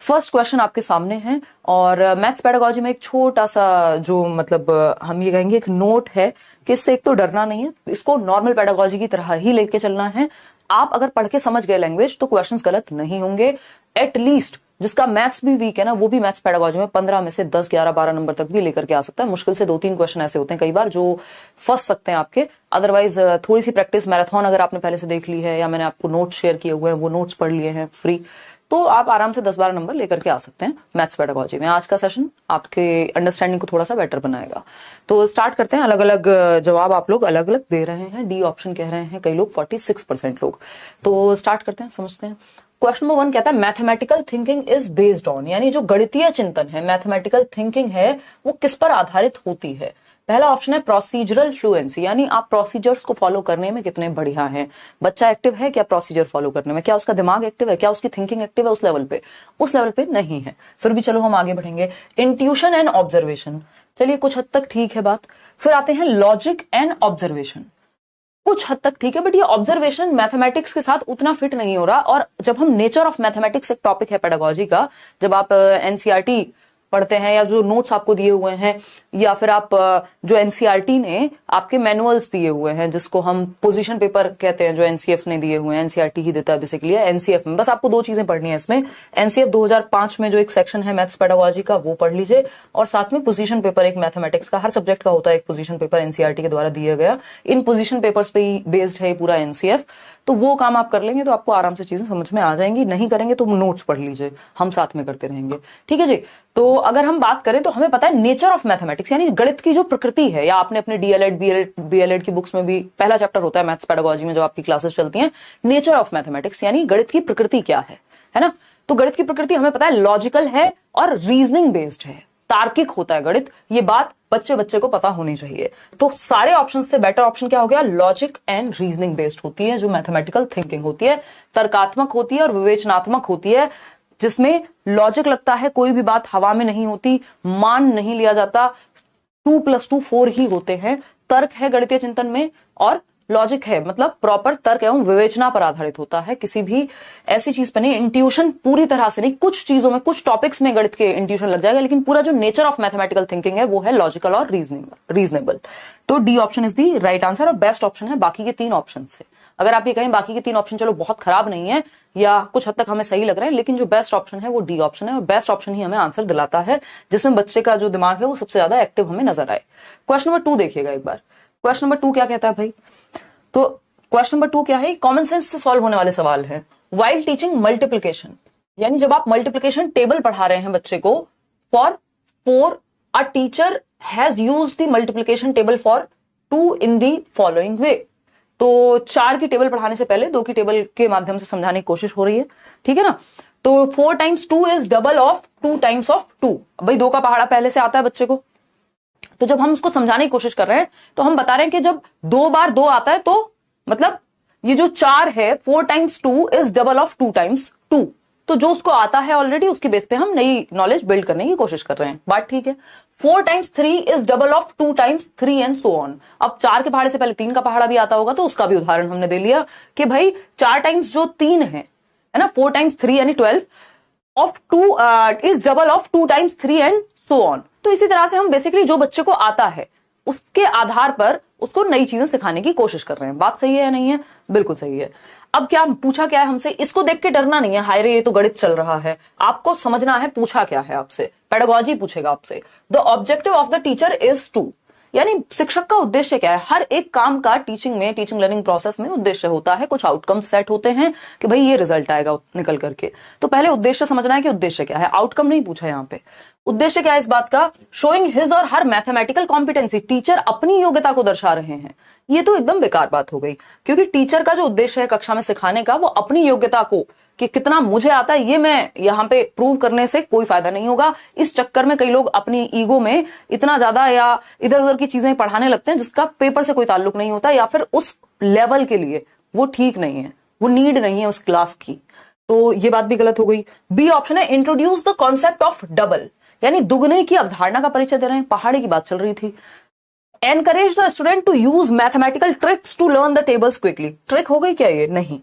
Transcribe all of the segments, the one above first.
First question आपके सामने है और मैथ्स पेडागोजी में एक छोटा सा जो मतलब हम ये कहेंगे एक नोट है कि इससे एक तो डरना नहीं है, इसको नॉर्मल पेडागोजी की तरह ही लेके चलना है। आप अगर पढ़ के समझ गए लैंग्वेज तो क्वेश्चंस गलत नहीं होंगे। एटलीस्ट जिसका मैथ्स भी वीक है ना, वो भी मैथ्स पेडागोजी में 15 में से 10, 11, 12 नंबर तक भी लेकर के आ सकता है। मुश्किल से 2-3 क्वेश्चन ऐसे होते हैं कई बार जो फंस सकते हैं आपके। अदरवाइज थोड़ी सी प्रैक्टिस, मैराथन अगर आपने पहले से देख ली है या मैंने आपको नोट्स शेयर किए हुए हैं, वो नोट्स पढ़ लिए हैं फ्री, तो आप आराम से 10-12 नंबर लेकर के आ सकते हैं मैथ्स पेडागोजी में। आज का सेशन आपके अंडरस्टैंडिंग को थोड़ा सा बेटर बनाएगा। तो स्टार्ट करते हैं। अलग अलग जवाब आप लोग अलग अलग दे रहे हैं। डी ऑप्शन कह रहे हैं कई लोग, 46% लोग। तो स्टार्ट करते हैं, समझते हैं। क्वेश्चन नंबर 1 कहता है mathematical thinking is based on, यानी जो गणितीय चिंतन है, मैथमेटिकल थिंकिंग है, वो किस पर आधारित होती है। पहला ऑप्शन है प्रोसीजरल फ्लुएंसी, यानी आप प्रोसीजर्स को फॉलो करने में कितने बढ़िया हैं। बच्चा एक्टिव है क्या प्रोसीजर फॉलो करने में? क्या उसका दिमाग एक्टिव है? क्या उसकी थिंकिंग एक्टिव है? उस लेवल पे नहीं है। फिर भी चलो हम आगे बढ़ेंगे। इंट्यूशन एंड ऑब्जर्वेशन, चलिए कुछ हद तक ठीक है बात। फिर आते हैं लॉजिक एंड ऑब्जर्वेशन, कुछ हद तक ठीक है, बट ये ऑब्जर्वेशन मैथमेटिक्स के साथ उतना फिट नहीं हो रहा। और जब हम नेचर ऑफ मैथमेटिक्स एक टॉपिक है पेडागोजी का, जब आप एनसीईआरटी पढ़ते हैं या जो नोट्स आपको दिए हुए हैं, या फिर आप जो एनसीईआरटी ने आपके मैनुअल्स दिए हुए हैं, जिसको हम पोजीशन पेपर कहते हैं, जो एनसीएफ ने दिए हुए हैं, एनसीईआरटी ही देता है बेसिकली। एनसीएफ में बस आपको 2 चीजें पढ़नी है इसमें। एनसीएफ 2005 में जो एक सेक्शन है मैथ्स पेडागोजी का, वो पढ़ लीजिए, और साथ में पोजीशन पेपर एक मैथमेटिक्स का, हर सब्जेक्ट का होता है एक पोजीशन पेपर एनसीईआरटी के द्वारा दिया गया। इन पोजीशन पेपर्स पे ही बेस्ड है पूरा एनसीएफ। तो वो काम आप कर लेंगे तो आपको आराम से चीजें समझ में आ जाएंगी। नहीं करेंगे तो नोट्स पढ़ लीजिए, हम साथ में करते रहेंगे, ठीक है जी। तो अगर हम बात करें तो हमें पता है नेचर ऑफ मैथमेटिक्स, यानी गणित की जो प्रकृति है, या आपने अपने डीएलएड बीएलएड की बुक्स में भी पहला चैप्टर होता है मैथ्स पेडागोजी में, जब आपकी क्लासेस चलती हैं, नेचर ऑफ मैथमेटिक्स, यानी गणित की प्रकृति क्या है ना। तो गणित की प्रकृति हमें पता है लॉजिकल है और रीजनिंग बेस्ड है, तार्किक होता है गणित। ये बात बच्चे को पता होनी चाहिए। तो सारे ऑप्शन से बेटर ऑप्शन क्या हो गया? लॉजिक एंड रीजनिंग बेस्ड होती है जो मैथमेटिकल थिंकिंग होती है, तर्कात्मक होती है और विवेचनात्मक होती है, जिसमें लॉजिक लगता है, कोई भी बात हवा में नहीं होती, मान नहीं लिया जाता, 2+2 4 ही होते हैं। तर्क है गणितीय चिंतन में, और लॉजिक है मतलब प्रॉपर तर्क एवं विवेचना पर आधारित होता है, किसी भी ऐसी चीज पर नहीं। इंट्यूशन पूरी तरह से नहीं, कुछ चीजों में, कुछ टॉपिक्स में गणित के इंट्यूशन लग जाएगा, लेकिन पूरा जो नेचर ऑफ मैथमेटिकल थिंकिंग है वो है लॉजिकल और रीजनेबल। तो D option is the right answer और बेस्ट ऑप्शन है बाकी के 3 ऑप्शन से। अगर आप ये कहें बाकी के 3 ऑप्शन चलो बहुत खराब नहीं है या कुछ हद तक हमें सही लग रहे हैं, लेकिन जो बेस्ट ऑप्शन है वो डी ऑप्शन है, और बेस्ट ऑप्शन ही हमें आंसर दिलाता है जिसमें बच्चे का जो दिमाग है वो सबसे ज्यादा एक्टिव हमें नजर आए। क्वेश्चन नंबर 2 देखिएगा एक बार। क्वेश्चन नंबर 2 क्या कहता है भाई? तो क्वेश्चन नंबर 2 क्या है? कॉमन सेंस से सॉल्व होने वाले सवाल है। वाइल टीचिंग मल्टीप्लिकेशन, यानी जब आप मल्टीप्लिकेशन टेबल पढ़ा रहे हैं बच्चे को, for 4 a teacher has used the multiplication table for 2 in the following वे। तो 4 की टेबल पढ़ाने से पहले 2 की टेबल के माध्यम से समझाने की कोशिश हो रही है, ठीक है ना। तो 4 times 2 is double of 2 times of 2। भाई 2 का पहाड़ा पहले से आता है बच्चे को, तो जब हम उसको समझाने की कोशिश कर रहे हैं तो हम बता रहे हैं कि जब 2 बार 2 आता है तो मतलब ये जो 4 है, 4 times 2 is double of 2 times 2। तो जो उसको आता है ऑलरेडी, उसके बेस पे हम नई नॉलेज बिल्ड करने की कोशिश कर रहे हैं, बात ठीक है। 4 times 3 is double of 2 times 3 and so on. अब 4 के पहाड़े से पहले 3 का पहाड़ा भी आता होगा, तो उसका भी उदाहरण हमने दे लिया कि भाई 4 टाइम्स जो 3 है ना, 4 टाइम्स 3 यानी 12 of 2 is double of 2 times 3 and so on. तो इसी तरह से हम बेसिकली जो बच्चे को आता है उसके आधार पर उसको नई चीजें सिखाने की कोशिश कर रहे हैं। बात सही है या नहीं है? बिल्कुल सही है। अब क्या पूछा क्या है हमसे? इसको देख के डरना नहीं है, हाय रे ये तो गणित चल रहा है। आपको समझना है पूछा क्या है आपसे, पेडागोजी पूछेगा आपसे। The objective of the teacher is to, यानी शिक्षक का उद्देश्य क्या है? हर एक काम का टीचिंग लर्निंग प्रोसेस में उद्देश्य होता है, कुछ आउटकम सेट होते हैं कि भाई ये रिजल्ट आएगा निकल करके। तो पहले उद्देश्य समझना है कि उद्देश्य क्या है, आउटकम नहीं पूछा यहाँ पे। उद्देश्य क्या है इस बात का? शोइंग हिज और हर मैथमेटिकल कॉम्पिटेंसी, टीचर अपनी योग्यता को दर्शा रहे हैं। ये तो एकदम बेकार बात हो गई, क्योंकि टीचर का जो उद्देश्य है कक्षा में सिखाने का, वो अपनी योग्यता को कि कितना मुझे आता है ये मैं यहाँ पे प्रूव करने से कोई फायदा नहीं होगा। इस चक्कर में कई लोग अपनी ईगो में इतना ज्यादा या इधर उधर की चीजें पढ़ाने लगते हैं जिसका पेपर से कोई ताल्लुक नहीं होता, या फिर उस लेवल के लिए वो ठीक नहीं है, वो नीड नहीं है उस क्लास की। तो ये बात भी गलत हो गई। बी ऑप्शन है introduce the concept of double, यानी दुगने की अवधारणा का परिचय दे रहे हैं। पहाड़े की बात चल रही थी। Encourage the student to use mathematical tricks to learn the tables quickly, trick हो गई क्या ये? नहीं।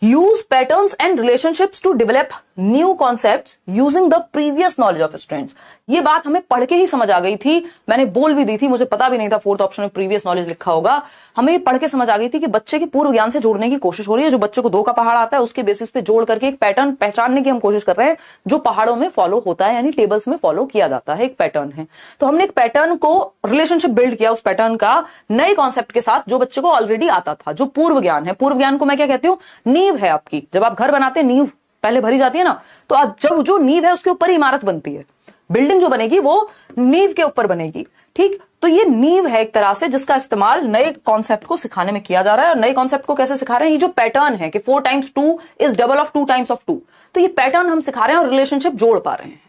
Use patterns and relationships to develop new concepts using the previous knowledge of students. ये बात हमें पढ़ के ही समझ आ गई थी, मैंने बोल भी दी थी, मुझे पता भी नहीं था फोर्थ ऑप्शन में प्रीवियस नॉलेज लिखा होगा। हमें ये पढ़ के समझ आ गई थी कि बच्चे के पूर्व ज्ञान से जोड़ने की कोशिश हो रही है। जो बच्चे को 2 का पहाड़ आता है उसके बेसिस पे जोड़ करके एक पैटर्न पहचानने की हम कोशिश कर रहे हैं जो पहाड़ों में फॉलो होता है, यानी टेबल्स में फॉलो किया जाता है, एक पैटर्न है। तो हमने एक पैटर्न को रिलेशनशिप बिल्ड किया उस पैटर्न का नए कॉन्सेप्ट के साथ जो बच्चे को ऑलरेडी आता था, जो पूर्व ज्ञान है। पूर्व ज्ञान को मैं क्या कहती हूँ, नींव है आपकी। जब आप घर बनाते हैं नींव पहले भरी जाती है ना, तो आप जब जो नींव है उसके ऊपर इमारत बनती है, बिल्डिंग जो बनेगी वो नींव के ऊपर बनेगी। ठीक, तो ये नींव है एक तरह से जिसका इस्तेमाल नए कॉन्सेप्ट को सिखाने में किया जा रहा है। और नए कॉन्सेप्ट को कैसे सिखा रहे हैं, ये जो पैटर्न है कि 4 times 2 is double of 2 times of 2, तो ये पैटर्न हम सिखा रहे हैं और रिलेशनशिप जोड़ पा रहे हैं।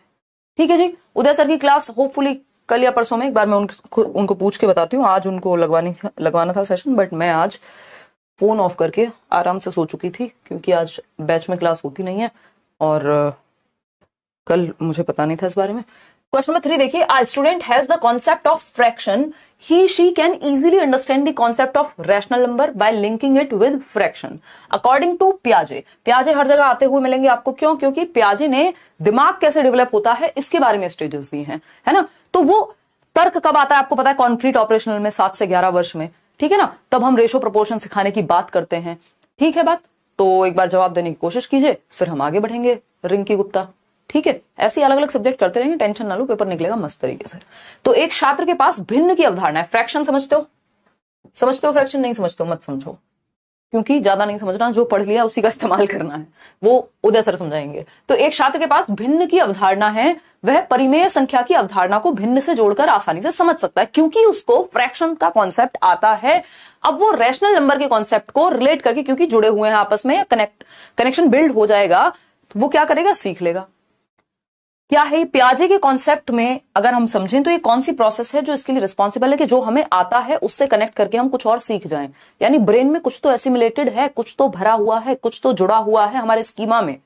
ठीक है जी, उदय सर की क्लास होपफुली कल या परसों में एक बार मैं उनको पूछ के बताती हूँ। आज उनको लगवाना था सेशन, बट मैं आज फोन ऑफ करके आराम से सो चुकी थी क्योंकि आज बैच में क्लास होती नहीं है और कल मुझे पता नहीं था इस बारे में। क्वेश्चन नंबर 3 देखिए, a student has the concept of fraction, he she can easily understand the concept of rational number by linking it with fraction according to Piaget। Piaget हर जगह आते हुए मिलेंगे आपको, क्यों? क्योंकि Piaget ने दिमाग कैसे डेवलप होता है इसके बारे में स्टेजेस दिए हैं, है ना। तो वो तर्क कब आता है आपको पता है, कॉन्क्रीट ऑपरेशनल में 7 से 11 वर्ष में, ठीक है ना। तब हम रेशो प्रोपोर्शन सिखाने की बात करते हैं। ठीक है बात, तो एक बार जवाब देने की कोशिश कीजिए, फिर हम आगे बढ़ेंगे। रिंकी गुप्ता, ठीक है, ऐसे अलग अलग सब्जेक्ट करते रहेंगे, टेंशन ना लो, पेपर निकलेगा मस्त तरीके से। तो एक छात्र के पास भिन्न की अवधारणा है। फ्रैक्शन समझते हो? फ्रैक्शन नहीं समझते हो मत समझो, क्योंकि ज्यादा नहीं समझना, जो पढ़ लिया उसी का इस्तेमाल करना है, वो उदय सर समझाएंगे। तो एक छात्र के पास भिन्न की अवधारणा है, वह परिमेय संख्या की अवधारणा को भिन्न से जोड़कर आसानी से समझ सकता है क्योंकि उसको फ्रैक्शन का कॉन्सेप्ट आता है। अब वो रैशनल नंबर के कॉन्सेप्ट को रिलेट करके, क्योंकि जुड़े हुए हैं आपस में, कनेक्शन बिल्ड हो जाएगा, तो वो क्या करेगा, सीख लेगा। क्या है पियाजे के कॉन्सेप्ट में अगर हम समझें तो ये कौन सी प्रोसेस है जो इसके लिए रिस्पॉन्सिबल है कि जो हमें आता है उससे कनेक्ट करके हम कुछ और सीख जाएं। यानी ब्रेन में कुछ तो एसिमिलेटेड है, कुछ तो भरा हुआ है, कुछ तो जुड़ा हुआ है हमारे स्कीमा में।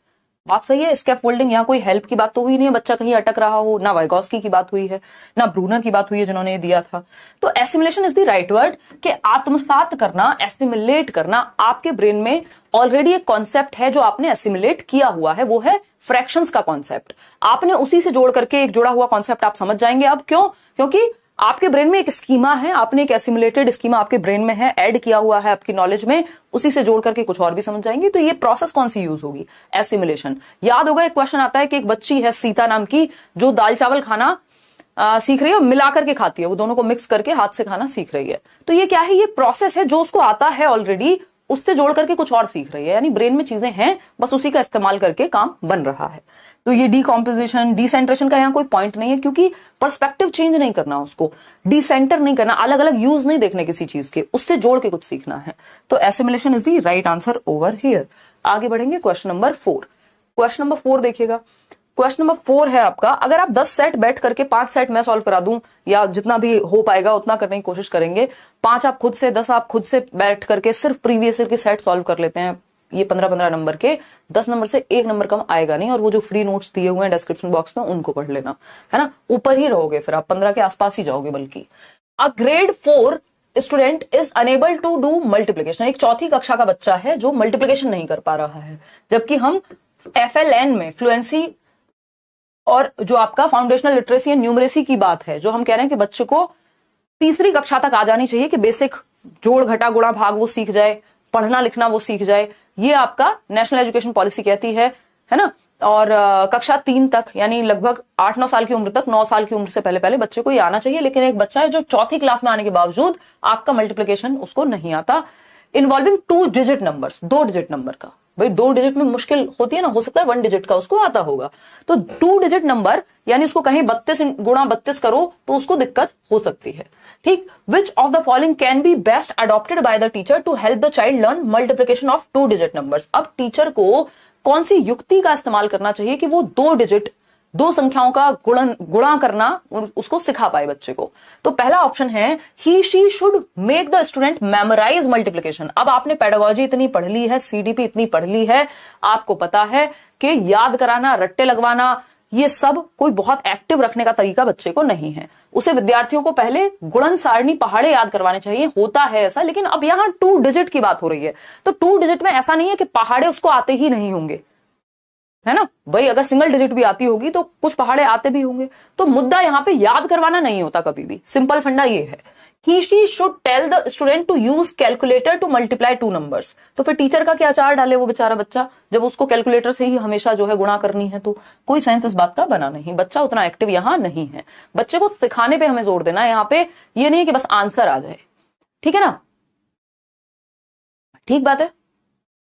बात सही है। स्कैफोल्डिंग, यहाँ कोई हेल्प की बात तो हुई नहीं है, बच्चा कहीं अटक रहा हो, ना वाइगॉस्की की बात हुई है, ना ब्रूनर की बात हुई है जिन्होंने ये दिया था। तो assimilation is the right word, कि आत्मसात करना, एसिमिलेट करना। आपके ब्रेन में ऑलरेडी एक कॉन्सेप्ट है जो आपने एसिमिलेट किया हुआ है, वो है फ्रैक्शंस का कॉन्सेप्ट। आपने उसी से जोड़ करके एक जुड़ा हुआ कॉन्सेप्ट आप समझ जाएंगे। अब क्यों? क्योंकि आपके ब्रेन में एक स्कीमा है, आपने एक एसिमुलेटेड स्कीमा आपके ब्रेन में है, ऐड किया हुआ है आपकी नॉलेज में, उसी से जोड़ करके कुछ और भी समझ जाएंगे। तो ये प्रोसेस कौन सी यूज होगी? एसिमुलेशन। याद होगा एक क्वेश्चन आता है कि एक बच्ची है सीता नाम की जो दाल चावल खाना सीख रही है और मिला करके खाती है, वो दोनों को मिक्स करके हाथ से खाना सीख रही है। तो ये क्या है? ये प्रोसेस है जो उसको आता है ऑलरेडी, उससे जोड़ करके कुछ और सीख रही है। यानी ब्रेन में चीजें हैं, बस उसी का इस्तेमाल करके काम बन रहा है। तो ये डीकॉम्पोजिशन, डिसेंट्रेशन का यहाँ कोई पॉइंट नहीं है, क्योंकि पर्सपेक्टिव चेंज नहीं करना, उसको डिसेंटर नहीं करना, अलग अलग यूज नहीं देखने किसी चीज के, उससे जोड़ के कुछ सीखना है। तो assimilation is the right answer over here. आगे बढ़ेंगे क्वेश्चन नंबर 4। क्वेश्चन नंबर 4 देखिएगा। क्वेश्चन नंबर 4 है आपका, अगर आप 10 सेट बैठ करके 5 सेट मैं सॉल्व करा दूं, या जितना भी हो पाएगा उतना करने की कोशिश करेंगे, 5 आप खुद से, 10 आप खुद से बैठ करके सिर्फ प्रीवियस ईयर के सेट सॉल्व कर लेते हैं, ये 15-15 नंबर के, 10 नंबर से 1 नंबर कम आएगा नहीं। और वो जो फ्री नोट्स दिए हुए हैं डिस्क्रिप्शन बॉक्स में उनको पढ़ लेना, है ना। ऊपर ही रहोगे, फिर आप 15 के आसपास ही जाओगे। बल्कि a grade 4 student is unable to do multiplication. एक चौथी कक्षा का बच्चा है जो मल्टीप्लीकेशन नहीं कर पा रहा है, जबकि हम FLN में फ्लुएंसी और जो आपका फाउंडेशनल लिटरेसी एंड न्यूमरेसी की बात है, जो हम कह रहे हैं कि बच्चे को तीसरी कक्षा तक आ जानी चाहिए कि बेसिक जोड़ घटा गुणा भाग वो सीख जाए, पढ़ना लिखना वो सीख जाए। ये आपका नेशनल एजुकेशन पॉलिसी कहती है ना। और कक्षा 3 तक, यानी लगभग 8-9 साल की उम्र तक, 9 साल की उम्र से पहले पहले बच्चे को ये आना चाहिए। लेकिन एक बच्चा है जो चौथी क्लास में आने के बावजूद आपका मल्टीप्लीकेशन उसको नहीं आता, involving 2 digit numbers, 2 digit number का। भाई 2 डिजिट में मुश्किल होती है ना, हो सकता है 1 डिजिट का उसको आता होगा, तो 2 डिजिट नंबर, यानी उसको कहीं 32 गुणा 32 करो तो उसको दिक्कत हो सकती है। ठीक, which of the following can be best adopted by the teacher to help the child learn multiplication of 2 digit numbers. अब टीचर को कौन सी युक्ति का इस्तेमाल करना चाहिए कि वो 2 डिजिट, 2 संख्याओं का गुणा करना उसको सिखा पाए बच्चे को? तो पहला ऑप्शन है, he she should make the student memorize multiplication. अब आपने पेडागोजी इतनी पढ़ ली है, CDP इतनी पढ़ ली है, आपको पता है कि याद कराना, रट्टे लगवाना, ये सब कोई बहुत एक्टिव रखने का तरीका बच्चे को नहीं है। उसे विद्यार्थियों को पहले गुणन सारणी पहाड़े याद करवाने चाहिए, होता है ऐसा, लेकिन अब यहाँ 2 डिजिट की बात हो रही है, तो 2 डिजिट में ऐसा नहीं है कि पहाड़े उसको आते ही नहीं होंगे, है ना भाई। अगर सिंगल डिजिट भी आती होगी तो कुछ पहाड़े आते भी होंगे। तो मुद्दा यहाँ पे याद करवाना नहीं होता कभी भी, सिंपल फंडा ये है। He she should tell the student to use calculator to multiply 2 numbers। तो फिर टीचर का क्या चार डाले वो बेचारा बच्चा, जब उसको कैलकुलेटर से ही हमेशा जो है गुणा करनी है, तो कोई सेंस इस बात का बना नहीं। बच्चा उतना एक्टिव यहाँ नहीं है। बच्चे को सिखाने पे हमें जोर देना है यहाँ पे, ये नहीं है कि बस आंसर आ जाए, ठीक है ना। ठीक बात है,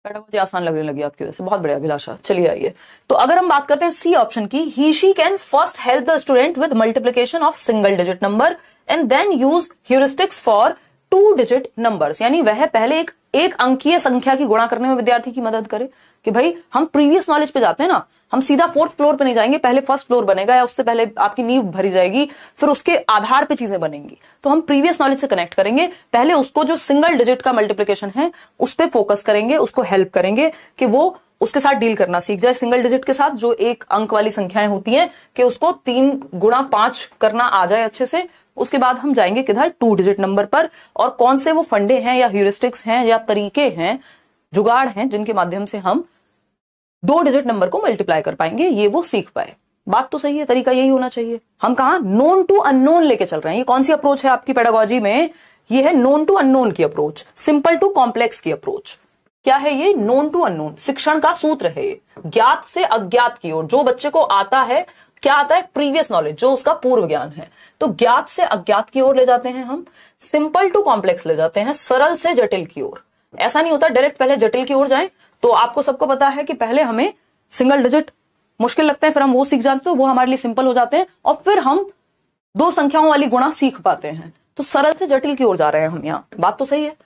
पेडागोजी आसान लगने लगी आपकी वजह से, बहुत बढ़िया अभिलाषा। चलिए आइए, तो अगर हम बात करते हैं सी ऑप्शन की, he she can first help the student with multiplication of single digit number and then use heuristics for 2 digit numbers. यानी वह पहले एक अंकीय संख्या की गुणा करने में विद्यार्थी की मदद करे कि भाई हम प्रीवियस नॉलेज पे जाते हैं ना, हम सीधा 4th फ्लोर पे नहीं जाएंगे, पहले 1st फ्लोर बनेगा या उससे पहले आपकी नींव भरी जाएगी, फिर उसके आधार पे चीजें बनेंगी। तो हम प्रीवियस नॉलेज से कनेक्ट करेंगे, पहले उसको जो सिंगल डिजिट का मल्टीप्लीकेशन है उस पर फोकस करेंगे, उसको हेल्प करेंगे कि वो उसके साथ डील करना सीख जाए। सिंगल डिजिट के साथ जो एक अंक वाली संख्याएं होती हैं कि उसको 3 गुणा 5 करना आ जाए अच्छे से। उसके बाद हम जाएंगे किधर, 2 डिजिट नंबर पर, और कौन से वो फंडे हैं या ह्यूरिस्टिक्स हैं या तरीके हैं, जुगाड़ हैं, जिनके माध्यम से हम 2 डिजिट नंबर को मल्टीप्लाई कर पाएंगे, ये वो सीख पाए। बात तो सही है, तरीका यही होना चाहिए। हम कहा नोन टू अननोन लेके चल रहे हैं। ये कौन सी अप्रोच है आपकी पेडागोजी में, ये है नोन टू अननोन की अप्रोच, सिंपल टू कॉम्प्लेक्स की अप्रोच। क्या है ये, नोन टू अननोन, शिक्षण का सूत्र है ये, ज्ञात से अज्ञात की ओर। जो बच्चे को आता है, क्या आता है, प्रीवियस नॉलेज, जो उसका पूर्व ज्ञान है, तो ज्ञात से अज्ञात की ओर ले जाते हैं हम, सिंपल टू कॉम्प्लेक्स ले जाते हैं, सरल से जटिल की ओर। ऐसा नहीं होता डायरेक्ट पहले जटिल की ओर जाएं। तो आपको सबको पता है कि पहले हमें सिंगल डिजिट मुश्किल लगते हैं, फिर हम वो सीख जाते हैं, वो हमारे लिए सिंपल हो जाते हैं, और फिर हम 2 संख्याओं वाली गुणा सीख पाते हैं। तो सरल से जटिल की ओर जा रहे हैं हम यहाँ, बात तो सही है।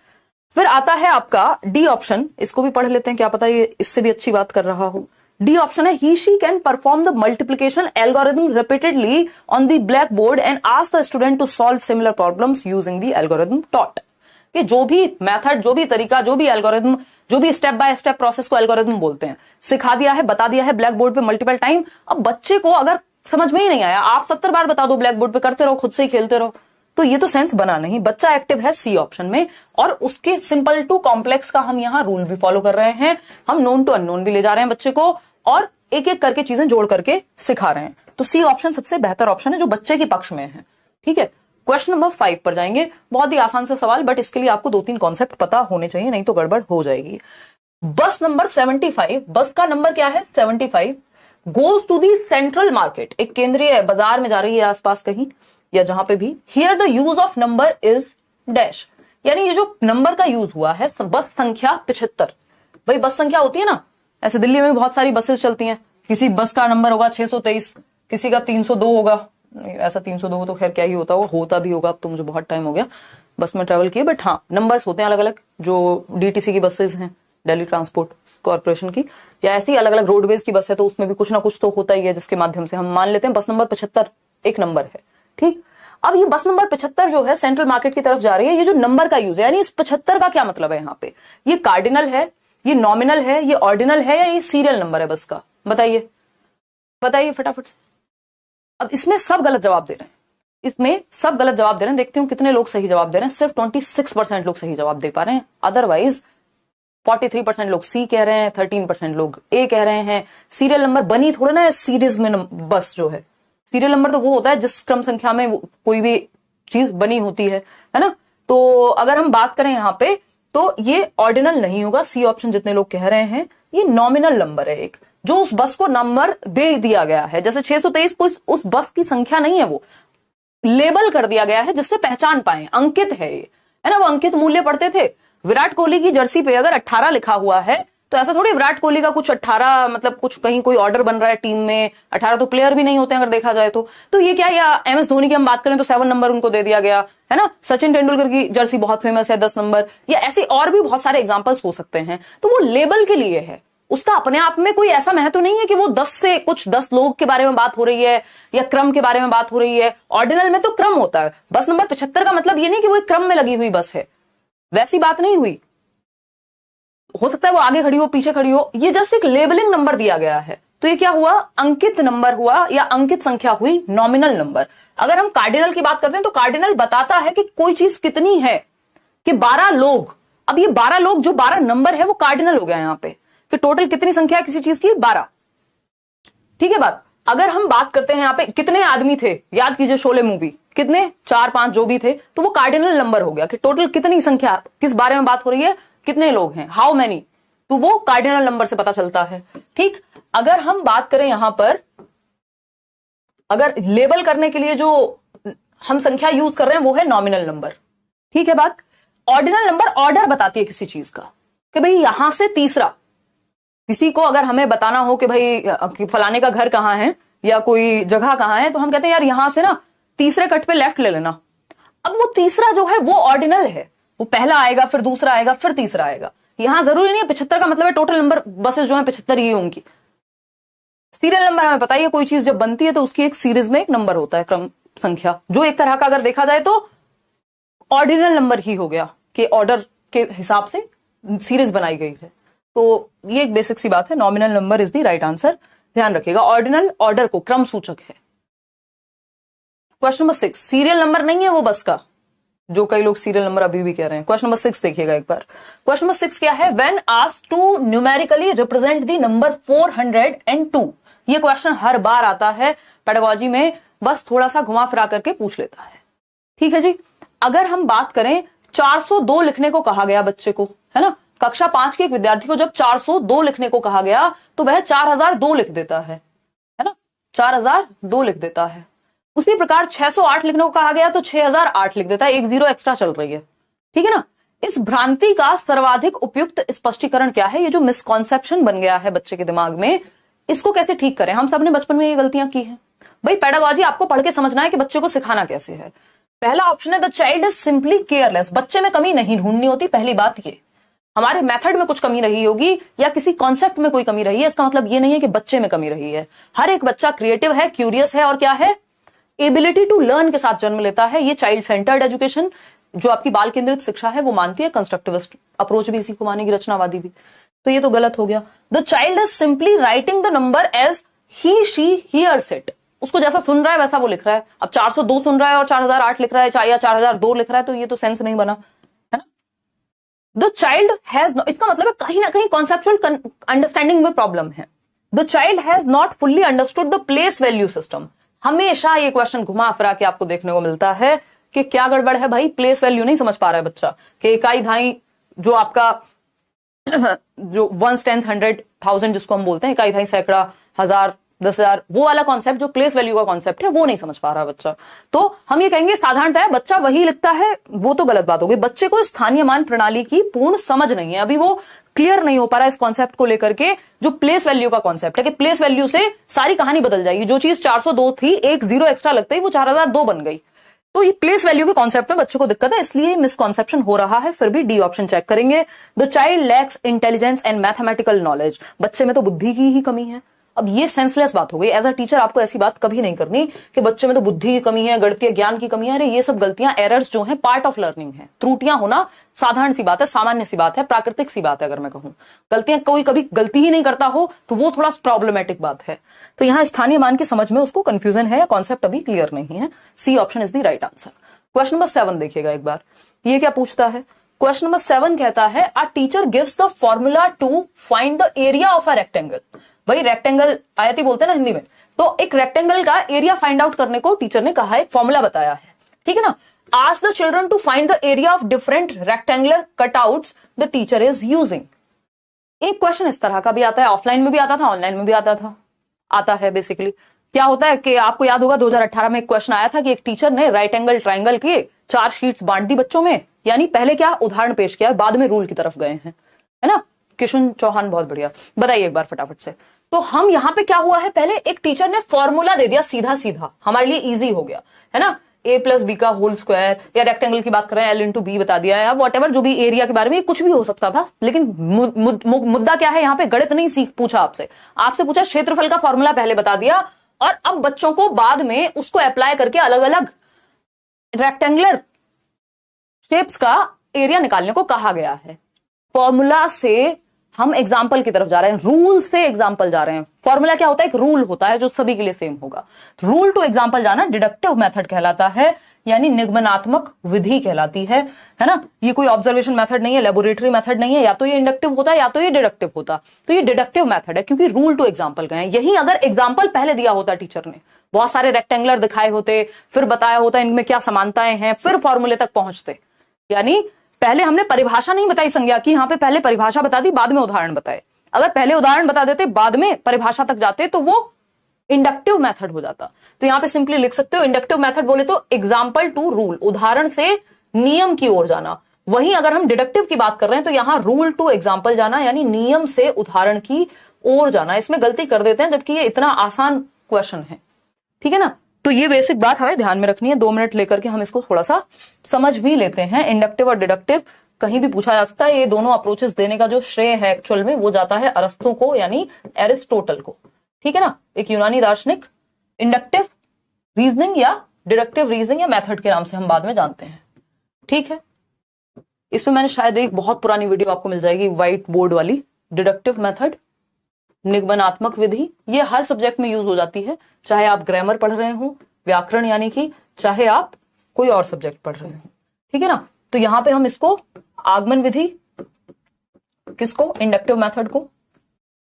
फिर आता है आपका डी ऑप्शन, इसको भी पढ़ लेते हैं, क्या पता ये इससे भी अच्छी बात कर रहा हो। डी ऑप्शन है, he she can perform the multiplication algorithm repeatedly on the blackboard and ask the student to solve similar problems using the algorithm taught. कि जो भी मेथड, जो भी तरीका, जो भी एल्गोरिथम, जो भी स्टेप बाय स्टेप प्रोसेस को एल्गोरिथम बोलते हैं, सिखा दिया है, बता दिया है ब्लैक बोर्ड पे मल्टीपल टाइम। अब बच्चे को अगर समझ में ही नहीं आया, आप 70 बार बता दो ब्लैक बोर्ड पे, करते रहो, खुद से ही खेलते रहो, तो ये तो सेंस बना नहीं। बच्चा एक्टिव है सी ऑप्शन में, और उसके सिंपल टू कॉम्प्लेक्स का हम यहाँ रूल भी फॉलो कर रहे हैं। हम नोन टू अननोन भी ले जा रहे हैं बच्चे को, और एक एक करके चीजें जोड़ करके सिखा रहे हैं। तो सी ऑप्शन सबसे बेहतर ऑप्शन है जो बच्चे के पक्ष में है। ठीक है, क्वेश्चन नंबर 5 पर जाएंगे। बहुत ही आसान सा सवाल, बट इसके लिए आपको 2-3 कॉन्सेप्ट पता होने चाहिए, नहीं तो गड़बड़ हो जाएगी। बस नंबर 75, बस का नंबर क्या है 75, goes to the central market, एक केंद्रीय बाजार में जा रही है आसपास कहीं या जहां पे भी। Here the use of number is dash, यानी ये जो नंबर का यूज हुआ है, बस संख्या 75। भाई बस संख्या होती है ना, ऐसे दिल्ली में बहुत सारी बसेस चलती हैं, किसी बस का नंबर होगा 623, किसी का 302 होगा। ऐसा 302 हो तो खैर क्या ही होता भी होगा, अब तो मुझे बहुत टाइम हो गया बस में ट्रेवल किए, बट हाँ नंबर्स होते हैं अलग अलग। जो डीटीसी की बसेस हैं, दिल्ली ट्रांसपोर्ट कॉर्पोरेशन की, या ऐसी अलग अलग रोडवेज की बस है, तो उसमें भी कुछ ना कुछ तो होता ही है, जिसके माध्यम से हम मान लेते हैं बस नंबर 75 एक नंबर है। ठीक, अब ये बस नंबर 75 जो है सेंट्रल मार्केट की तरफ जा रही है। ये जो नंबर का यूज है, यानी इस 75 का क्या मतलब है यहाँ पे, ये कार्डिनल है, ये नॉमिनल है, ये ऑर्डिनल है, या ये सीरियल नंबर है बस का, बताइए बताइए फटाफट से। अब इसमें सब गलत जवाब दे रहे हैं, इसमें सब गलत जवाब दे रहे हैं। देखते हो कितने लोग सही जवाब दे रहे हैं, सिर्फ 26% लोग सही जवाब दे पा रहे हैं, अदरवाइज 43% लोग सी कह रहे हैं, 13% लोग ए कह रहे हैं। सीरियल नंबर बनी थोड़ा ना सीरीज में बस जो है, सीरियल नंबर तो वो होता है जिस क्रम संख्या में कोई भी चीज बनी होती है ना। तो अगर हम बात करें यहाँ पे, तो ये ऑर्डिनल नहीं होगा, सी ऑप्शन जितने लोग कह रहे हैं, ये नॉमिनल नंबर है एक, जो उस बस को नंबर दे दिया गया है। जैसे 623 उस बस की संख्या नहीं है, वो लेबल कर दिया गया है जिससे पहचान पाए, अंकित है ये, है ना। वो अंकित मूल्य पढ़ते थे, विराट कोहली की जर्सी पे अगर 18 लिखा हुआ है, तो ऐसा थोड़ी विराट कोहली का कुछ 18 मतलब कुछ कहीं कोई ऑर्डर बन रहा है टीम में, 18 तो प्लेयर भी नहीं होते अगर देखा जाए तो ये क्या, या एमएस धोनी की हम बात करें तो 7 नंबर उनको दे दिया गया है ना। सचिन तेंदुलकर की जर्सी बहुत फेमस है 10 नंबर, या ऐसे और भी बहुत सारे एग्जांपल्स हो सकते हैं। तो वो लेबल के लिए है, उसका अपने आप में कोई ऐसा महत्व नहीं है कि वो 10 लोग के बारे में बात हो रही है या क्रम के बारे में बात हो रही है। ऑर्डिनल में तो क्रम होता है, बस नंबर 75 का मतलब ये नहीं कि वो एक क्रम में लगी हुई बस है, वैसी बात नहीं हुई। हो सकता है वो आगे खड़ी हो, पीछे खड़ी हो, ये जस्ट एक लेबलिंग नंबर दिया गया है। तो ये क्या हुआ, अंकित नंबर हुआ या अंकित संख्या हुई, नॉमिनल नंबर। अगर हम कार्डिनल की बात करते हैं तो कार्डिनल बताता है कि कोई चीज कितनी है, कि 12 लोग। अब ये 12 लोग, जो 12 नंबर है वो कार्डिनल हो गया यहां पे, कि टोटल कितनी संख्या है किसी चीज की, 12। ठीक है बात। अगर हम बात करते हैं यहां पे कितने आदमी थे, याद कीजिए शोले मूवी, कितने, 4-5 जो भी थे, तो वो कार्डिनल नंबर हो गया कि टोटल कितनी संख्या, किस बारे में बात हो रही है, कितने लोग हैं, हाउ मैनी, तो वो कार्डिनल नंबर से पता चलता है। ठीक। अगर हम बात करें यहां पर, अगर लेबल करने के लिए जो हम संख्या यूज कर रहे हैं वो है नॉमिनल नंबर। ठीक है बात। ऑर्डिनल नंबर ऑर्डर बताती है किसी चीज का, कि भाई यहां से तीसरा, किसी को अगर हमें बताना हो कि भाई फलाने का घर कहां है या कोई जगह कहां है, तो हम कहते हैं यार यहां से ना तीसरे कट पे लेफ्ट ले लेना। अब वो तीसरा जो है वो ऑर्डिनल है, वो पहला आएगा, फिर दूसरा आएगा, फिर तीसरा आएगा। यहां जरूरी नहीं है 75 का मतलब है टोटल नंबर बसेस जो है 75 ही होंगी। सीरियल नंबर हमें पता ही है, कोई चीज जब बनती है तो उसकी एक सीरीज में एक नंबर होता है, क्रम संख्या, जो एक तरह का अगर देखा जाए तो ऑर्डिनल नंबर ही हो गया, कि ऑर्डर के हिसाब से सीरीज बनाई गई है। तो ये एक बेसिक सी बात है, nominal number is the right answer, ध्यान रखिएगा। ऑर्डिनल ऑर्डर को क्रम सूचक है। क्वेश्चन नंबर 6, सीरियल नंबर नहीं है वो बस का, जो कई लोग सीरियल नंबर अभी भी कह रहे हैं। क्वेश्चन नंबर 6 देखिएगा एक बार। क्वेश्चन नंबर 6 क्या है, when asked to numerically represent the number 402। ये क्वेश्चन हर बार आता है पेडागोजी में, बस थोड़ा सा घुमा फिरा करके पूछ लेता है। ठीक है जी। अगर हम बात करें, 402 लिखने को कहा गया बच्चे को, है ना, कक्षा 5 के एक विद्यार्थी को जब 402 लिखने को कहा गया तो वह 4002 लिख देता है ना, 4002 लिख देता है। उसी प्रकार 608 लिखने को कहा गया तो 6008 लिख देता है, एक जीरो एक्स्ट्रा चल रही है। ठीक है ना। इस भ्रांति का सर्वाधिक उपयुक्त स्पष्टीकरण क्या है, ये जो मिसकॉन्सेप्शन बन गया है बच्चे के दिमाग में, इसको कैसे ठीक करें। हम सबने बचपन में ये गलतियां की हैं भाई। पेडागोजी आपको पढ़ के समझना है कि बच्चे को सिखाना कैसे है। पहला ऑप्शन है the child is simply careless, बच्चे में कमी नहीं ढूंढनी होती। पहली बात ये, हमारे मेथड में कुछ कमी रही होगी या किसी कॉन्सेप्ट में कोई कमी रही है, इसका मतलब ये नहीं है कि बच्चे में कमी रही है। हर एक बच्चा क्रिएटिव है, क्यूरियस है, और क्या है, एबिलिटी टू लर्न के साथ जन्म लेता है। ये चाइल्ड सेंटर्ड एजुकेशन, जो आपकी बाल केंद्रित शिक्षा है, वो मानती है। कंस्ट्रक्टिविस्ट अप्रोच भी इसी को मानेगी, रचनावादी भी। तो ये तो गलत हो गया। The child is simply writing the number as he she hears it, उसको जैसा सुन रहा है वैसा वो लिख रहा है। अब 402 सुन रहा है और 4008 लिख रहा है, या 4002 लिख रहा है, तो ये तो सेंस नहीं बना, है ना। द चाइल्ड हैज, इसका मतलब है कहीं ना कहीं कॉन्सेप्चुअल अंडरस्टैंडिंग में प्रॉब्लम है। The child has not fully understood the place value system. हमेशा ये क्वेश्चन घुमा फिरा के आपको देखने को मिलता है कि क्या गड़बड़ है भाई, प्लेस वैल्यू नहीं समझ पा रहा है बच्चा, कि इकाई धाई जो आपका जो 1 10 100 1000 जिसको हम बोलते हैं, इकाई धाई सैकड़ा, 1000 10,000, वो वाला कॉन्सेप्ट जो प्लेस वैल्यू का कॉन्सेप्ट है वो नहीं समझ पा रहा बच्चा। तो हम ये कहेंगे साधारणतः बच्चा वही लिखता है, वो तो गलत बात हो गई। बच्चे को स्थानीय मान प्रणाली की पूर्ण समझ नहीं है, अभी वो क्लियर नहीं हो पा रहा है इस कॉन्सेप्ट को लेकर के, जो प्लेस वैल्यू का कॉन्सेप्ट है, कि प्लेस वैल्यू से सारी कहानी बदल जाएगी। जो चीज 402 थी, एक जीरो एक्स्ट्रा लगता ही वो 4002 बन गई। तो ये प्लेस वैल्यू के कॉन्सेप्ट में बच्चों को दिक्कत है, इसलिए मिसकॉन्सेप्शन हो रहा है। फिर भी डी ऑप्शन चेक करेंगे। The child lakhs intelligence and mathematical knowledge, बच्चे में तो बुद्धि की ही कमी है। अब ये सेंसलेस बात हो गई। एज अ टीचर आपको ऐसी बात कभी नहीं करनी कि बच्चे में तो बुद्धि की कमी है, गणितीय ज्ञान की कमी है। अरे ये सब गलतियां, एरर्स जो हैं, पार्ट ऑफ लर्निंग है। त्रुटियां होना साधारण सी बात है, सामान्य सी बात है, प्राकृतिक सी बात है। अगर मैं कहूं गलतियां, कोई कभी गलती ही नहीं करता हो तो वो थोड़ा प्रॉब्लमेटिक बात है। तो यहां स्थानीय मान की समझ में उसको कंफ्यूजन है, कॉन्सेप्ट अभी क्लियर नहीं है। C option is the right answer. Question number 7 देखिएगा एक बार, ये क्या पूछता है। क्वेश्चन नंबर 7 कहता है a teacher gives the formula to find the area of a rectangle. भाई रेक्टेंगल आयती बोलते हैं ना हिंदी में, तो एक रेक्टेंगल का एरिया फाइंड आउट करने को टीचर ने कहा है, एक फॉर्मूला बताया है। ठीक है ना। Ask the children to find the area of different rectangular cutouts the teacher is using. एक क्वेश्चन इस तरह का भी आता है, ऑफलाइन में भी आता था, ऑनलाइन में भी आता है। बेसिकली क्या होता है कि आपको याद होगा 2018 में एक क्वेश्चन आया था कि एक टीचर ने राइट एंगल ट्राइंगल के 4 शीट्स बांट दी बच्चों में, यानी पहले क्या उदाहरण पेश किया, बाद में रूल की तरफ गए हैं, है ना। किशन चौहान बहुत बढ़िया, बताइए एक बार फटाफट से। तो हम यहां पे क्या हुआ है, पहले एक टीचर ने फॉर्मूला दे दिया सीधा सीधा, हमारे लिए इजी हो गया, है ना। a प्लस बी का होल स्क्वायर, या रेक्टेंगल की बात कर रहे हैं l इंटू बी बता दिया, या वॉट जो भी एरिया के बारे में कुछ भी हो सकता था। लेकिन मुद्दा क्या है यहाँ पे, गणित नहीं पूछा आपसे पूछा क्षेत्रफल का फॉर्मूला पहले बता दिया, और अब बच्चों को बाद में उसको अप्लाई करके अलग अलग रेक्टेंगुलर शेप्स का एरिया निकालने को कहा गया है। फॉर्मूला से हम एग्जाम्पल की तरफ जा रहे हैं, रूल से एग्जाम्पल जा रहे हैं। फॉर्मूला क्या होता है, एक रूल होता है जो सभी के लिए सेम होगा। रूल टू एग्जाम्पल जाना डिडक्टिव मेथड कहलाता है, यानी निगमनात्मक विधि कहलाती है ना। ये कोई ऑब्जर्वेशन मेथड नहीं है, लेबोरेटरी मेथड नहीं है, या तो ये इंडक्टिव होता है या तो ये डिडक्टिव होता। तो ये डिडक्टिव मेथड है क्योंकि रूल टू एग्जाम्पल गए। यही अगर एग्जाम्पल पहले दिया होता टीचर ने, बहुत सारे रेक्टेंगुलर दिखाए होते, फिर बताया होता इनमें क्या समानताएं हैं, फिर फॉर्मूले तक पहुंचते। यानी पहले हमने परिभाषा नहीं बताई संज्ञा की, यहां पे पहले परिभाषा बता दी, बाद में उदाहरण बताए। अगर पहले उदाहरण बता देते बाद में परिभाषा तक जाते तो वो इंडक्टिव मेथड हो जाता। तो यहां पे सिंपली लिख सकते हो इंडक्टिव मेथड बोले तो एग्जाम्पल टू रूल, उदाहरण से नियम की ओर जाना। वहीं अगर हम डिडक्टिव की बात कर रहे हैं तो यहां रूल टू एग्जाम्पल जाना, यानी नियम से उदाहरण की ओर जाना। इसमें गलती कर देते हैं जबकि ये इतना आसान क्वेश्चन है, ठीक है ना। तो ये बेसिक बात हमें ध्यान में रखनी है। 2 मिनट लेकर के हम इसको थोड़ा सा समझ भी लेते हैं। इंडक्टिव और डिडक्टिव कहीं भी पूछा जा सकता है। ये दोनों अप्रोचेस देने का जो श्रेय है एक्चुअल में वो जाता है अरस्तु को, यानी एरिस्टोटल को, ठीक है ना, एक यूनानी दार्शनिक। इंडक्टिव रीजनिंग या डिडक्टिव रीजनिंग या मेथड के नाम से हम बाद में जानते हैं, ठीक है। इसमें मैंने शायद एक बहुत पुरानी वीडियो आपको मिल जाएगी व्हाइट बोर्ड वाली। डिडक्टिव मेथड, निगमनात्मक विधि, ये हर सब्जेक्ट में यूज हो जाती है, चाहे आप ग्रामर पढ़ रहे हो, व्याकरण यानी कि, चाहे आप कोई और सब्जेक्ट पढ़ रहे हो, ठीक है ना। तो यहां पे हम इसको आगमन विधि, किसको, इंडक्टिव मेथड को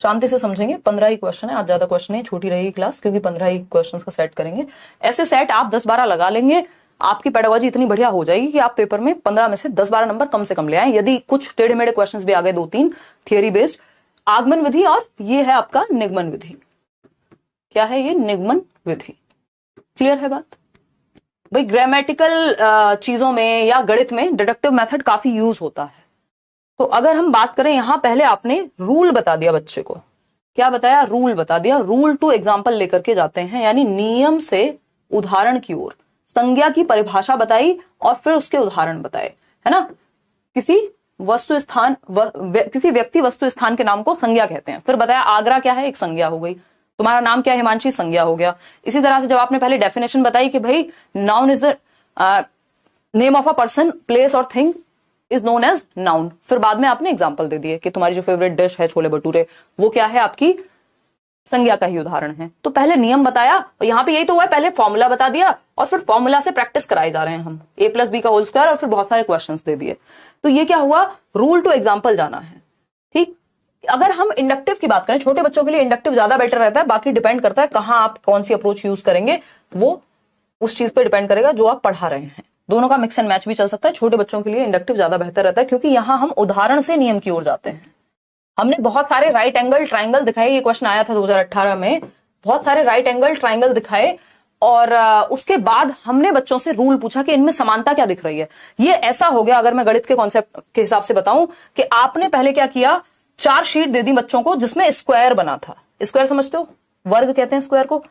शांति से समझेंगे। 15 ही क्वेश्चन है आज, ज्यादा क्वेश्चन है, छोटी रहेगी क्लास क्योंकि 15 ही क्वेश्चन का सेट करेंगे। ऐसे सेट आप 10-12 लगा लेंगे, आपकी पेडागोजी इतनी बढ़िया हो जाएगी कि आप पेपर में 15 में से 10-12 नंबर कम से कम ले आए। यदि कुछ टेढ़े मेढ़े क्वेश्चन भी आ गए 2-3 थियोरी बेस्ड, आगमन विधि और ये है आपका निगमन विधि। क्या है ये, निगमन विधि। क्लियर है बात भाई। ग्रामेटिकल चीजों में या गणित में डिडक्टिव मेथड काफी यूज होता है। तो अगर हम बात करें, यहां पहले आपने रूल बता दिया बच्चे को, क्या बताया, रूल बता दिया। रूल टू एग्जाम्पल लेकर के जाते हैं, यानी नियम से उदाहरण की ओर। संज्ञा की परिभाषा बताई और फिर उसके उदाहरण बताए, है ना। किसी वस्तु स्थान किसी व्यक्ति वस्तु स्थान के नाम को संज्ञा कहते हैं। फिर बताया आगरा क्या है, एक संज्ञा हो गई। तुम्हारा नाम क्या है, हिमांशी, संज्ञा हो गया। इसी तरह से जब आपने पहले डेफिनेशन बताई कि भाई noun is the name of a person, place और thing is known as noun, फिर बाद में आपने एग्जाम्पल दे दिए कि तुम्हारी जो फेवरेट डिश है छोले भटूरे, वो क्या है, आपकी संज्ञा का ही उदाहरण है। तो पहले नियम बताया, और यहाँ पे यही तो हुआ है, पहले फॉर्मूला बता दिया और फिर फॉर्मूला से प्रैक्टिस कराए जा रहे हैं हम, a+b का होल स्क्वायर, और फिर बहुत सारे क्वेश्चंस दे दिए। तो ये क्या हुआ, रूल टू एग्जाम्पल जाना है, ठीक। अगर हम इंडक्टिव की बात करें, छोटे बच्चों के लिए इंडक्टिव ज्यादा बेटर रहता है, बाकी डिपेंड करता है कहाँ आप कौन सी अप्रोच यूज करेंगे, वो उस चीज पे डिपेंड करेगा जो आप पढ़ा रहे हैं। दोनों का मिक्स एंड मैच भी चल सकता है। छोटे बच्चों के लिए इंडक्टिव ज्यादा बेहतर रहता है क्योंकि यहां हम उदाहरण से नियम की ओर जाते हैं। हमने बहुत सारे राइट एंगल ट्राइंगल दिखाए, ये क्वेश्चन आया था 2018 में, बहुत सारे राइट एंगल ट्राइंगल दिखाए और उसके बाद हमने बच्चों से रूल पूछा कि इनमें समानता क्या दिख रही है। ये ऐसा हो गया, अगर मैं गणित के कॉन्सेप्ट के हिसाब से बताऊं, कि आपने पहले क्या किया, 4 शीट दे दी बच्चों को जिसमें स्क्वायर बना था। स्क्वायर समझते हो, वर्ग कहते हैं स्क्वायर को।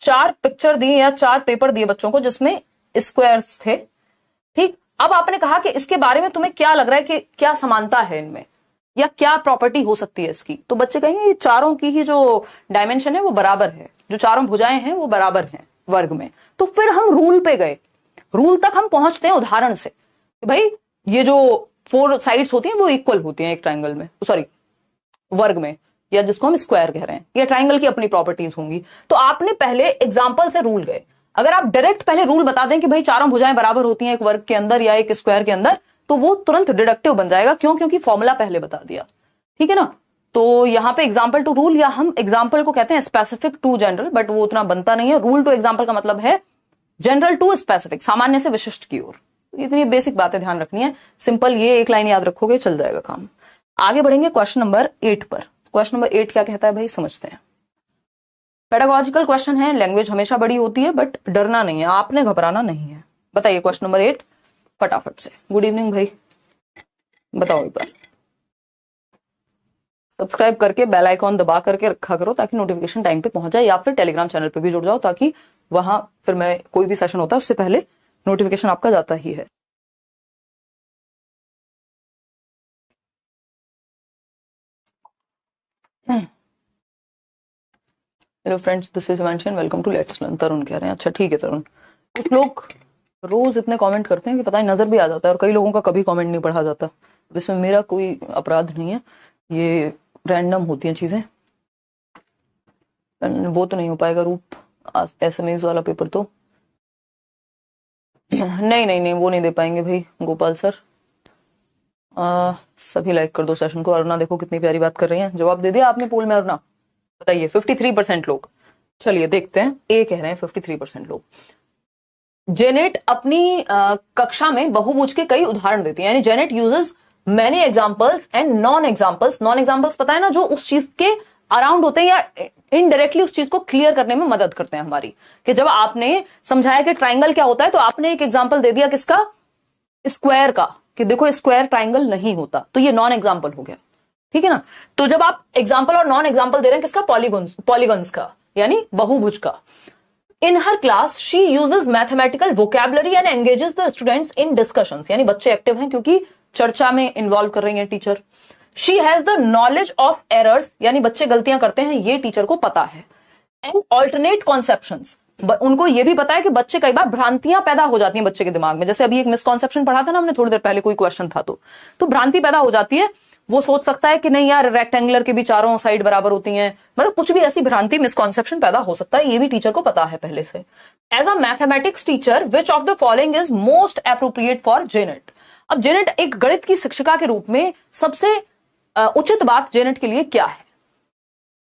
4 पिक्चर दी या 4 पेपर दिए बच्चों को जिसमें स्क्वायर्स थे, ठीक। अब आपने कहा कि इसके बारे में तुम्हें क्या लग रहा है कि क्या समानता है इनमें, या क्या प्रॉपर्टी हो सकती है इसकी। तो बच्चे कहेंगे ये चारों की ही जो डायमेंशन है वो बराबर है, जो चारों भुजाएं हैं वो बराबर हैं वर्ग में। तो फिर हम रूल पे गए, रूल तक हम पहुंचते हैं उदाहरण से कि भाई ये जो 4 साइड्स होती हैं वो इक्वल होती हैं एक ट्राइंगल में, सॉरी वर्ग में, या जिसको हम स्क्वायर कह रहे हैं, या ट्राइंगल की अपनी प्रॉपर्टीज होंगी। तो आपने पहले एग्जाम्पल से रूल गए। अगर आप डायरेक्ट पहले रूल बता दें कि भाई चारों भुजाएं बराबर होती हैं एक वर्ग के अंदर या एक स्क्वायर के अंदर, तो वो तुरंत डिडक्टिव बन जाएगा। क्यों, क्योंकि फॉर्मूला पहले बता दिया, ठीक है ना। तो यहां पे एग्जाम्पल टू रूल, या हम एग्जाम्पल को कहते हैं स्पेसिफिक टू जनरल, बट वो उतना बनता नहीं है। रूल टू एग्जाम्पल का मतलब है जनरल टू स्पेसिफिक, सामान्य से विशिष्ट की ओर। इतनी बेसिक बातें ध्यान रखनी है, सिंपल, ये एक लाइन याद रखोगे चल जाएगा काम। आगे बढ़ेंगे क्वेश्चन नंबर 8 पर। क्वेश्चन नंबर 8 क्या कहता है भाई, समझते हैं। पेडागोजिकल क्वेश्चन है, लैंग्वेज हमेशा बड़ी होती है बट डरना नहीं है, आपने घबराना नहीं है। बताइए क्वेश्चन नंबर 8 फटाफट से। गुड इवनिंग भाई, बताओ एक बार। सब्सक्राइब करके बेल आइकॉन दबा करके रखा करो ताकि नोटिफिकेशन टाइम पे पहुंच जाए, या फिर टेलीग्राम चैनल पे भी जुड़ जाओ ताकि वहां फिर मैं कोई भी सेशन होता है उससे पहले नोटिफिकेशन आपका जाता ही है। Hello friends, this is Himanshi and welcome to let's learn. Tarun कह रहे हैं, अच्छा ठीक है तरुण। कुछ लोग रोज इतने कमेंट करते हैं कि पता नहीं नजर भी आ जाता है, और कई लोगों का कभी कमेंट नहीं पढ़ा जाता। इसमें मेरा कोई अपराध नहीं है, ये रैंडम होती हैं चीजें, वो तो नहीं हो पाएगा रूप, एसएमएस वाला पेपर तो नहीं नहीं नहीं, वो नहीं दे पाएंगे भाई गोपाल सर। सभी लाइक कर दो सेशन को। अरुणा देखो कितनी प्यारी बात कर रही है, जवाब दे दिया आपने पोल में अरुणा, बताइए। 53% लोग। चलिए देखते हैं, ए कह रहे हैं 53% लोग। जेनेट अपनी कक्षा में बहुभुज के कई उदाहरण देती है, यानी Janet uses many examples and non examples. Non examples पता है ना, जो उस चीज के अराउंड होते हैं या इनडायरेक्टली उस चीज को क्लियर करने में मदद करते हैं हमारी। कि जब आपने समझाया कि ट्राइंगल क्या होता है तो आपने एक एग्जांपल दे दिया किसका, स्क्वायर का, कि देखो स्क्वायर ट्राइंगल नहीं होता, तो ये नॉन एग्जांपल हो गया, ठीक है ना। तो जब आप एग्जांपल और नॉन एग्जांपल दे रहे हैं किसका, पॉलीगन्स का, यानी बहुभुज का। In her class, she uses mathematical vocabulary and engages the students in discussions. यानी बच्चे एक्टिव हैं क्योंकि चर्चा में इन्वॉल्व कर रही हैं teacher. She has the knowledge of errors, यानी बच्चे गलतियां करते हैं ये टीचर को पता है। And alternate conceptions, उनको ये भी पता है कि बच्चे कई बार भ्रांतियां पैदा हो जाती हैं बच्चे के दिमाग में। जैसे अभी एक मिसकॉन्सेप्शन पढ़ा था ना हमने थोड़ी देर पहले, कोई क्वेश्चन था तो भ्रांति पैदा हो जाती है। वो सोच सकता है कि नहीं यार रेक्टेंगुलर की भी चारों साइड बराबर होती हैं, मतलब कुछ भी ऐसी भ्रांति मिसकॉन्सेप्शन पैदा हो सकता है, ये भी टीचर को पता है पहले से। As a mathematics teacher which of the following is most appropriate for Janet. अब जेनेट एक गणित की शिक्षिका के रूप में सबसे उचित बात जेनेट के लिए क्या है,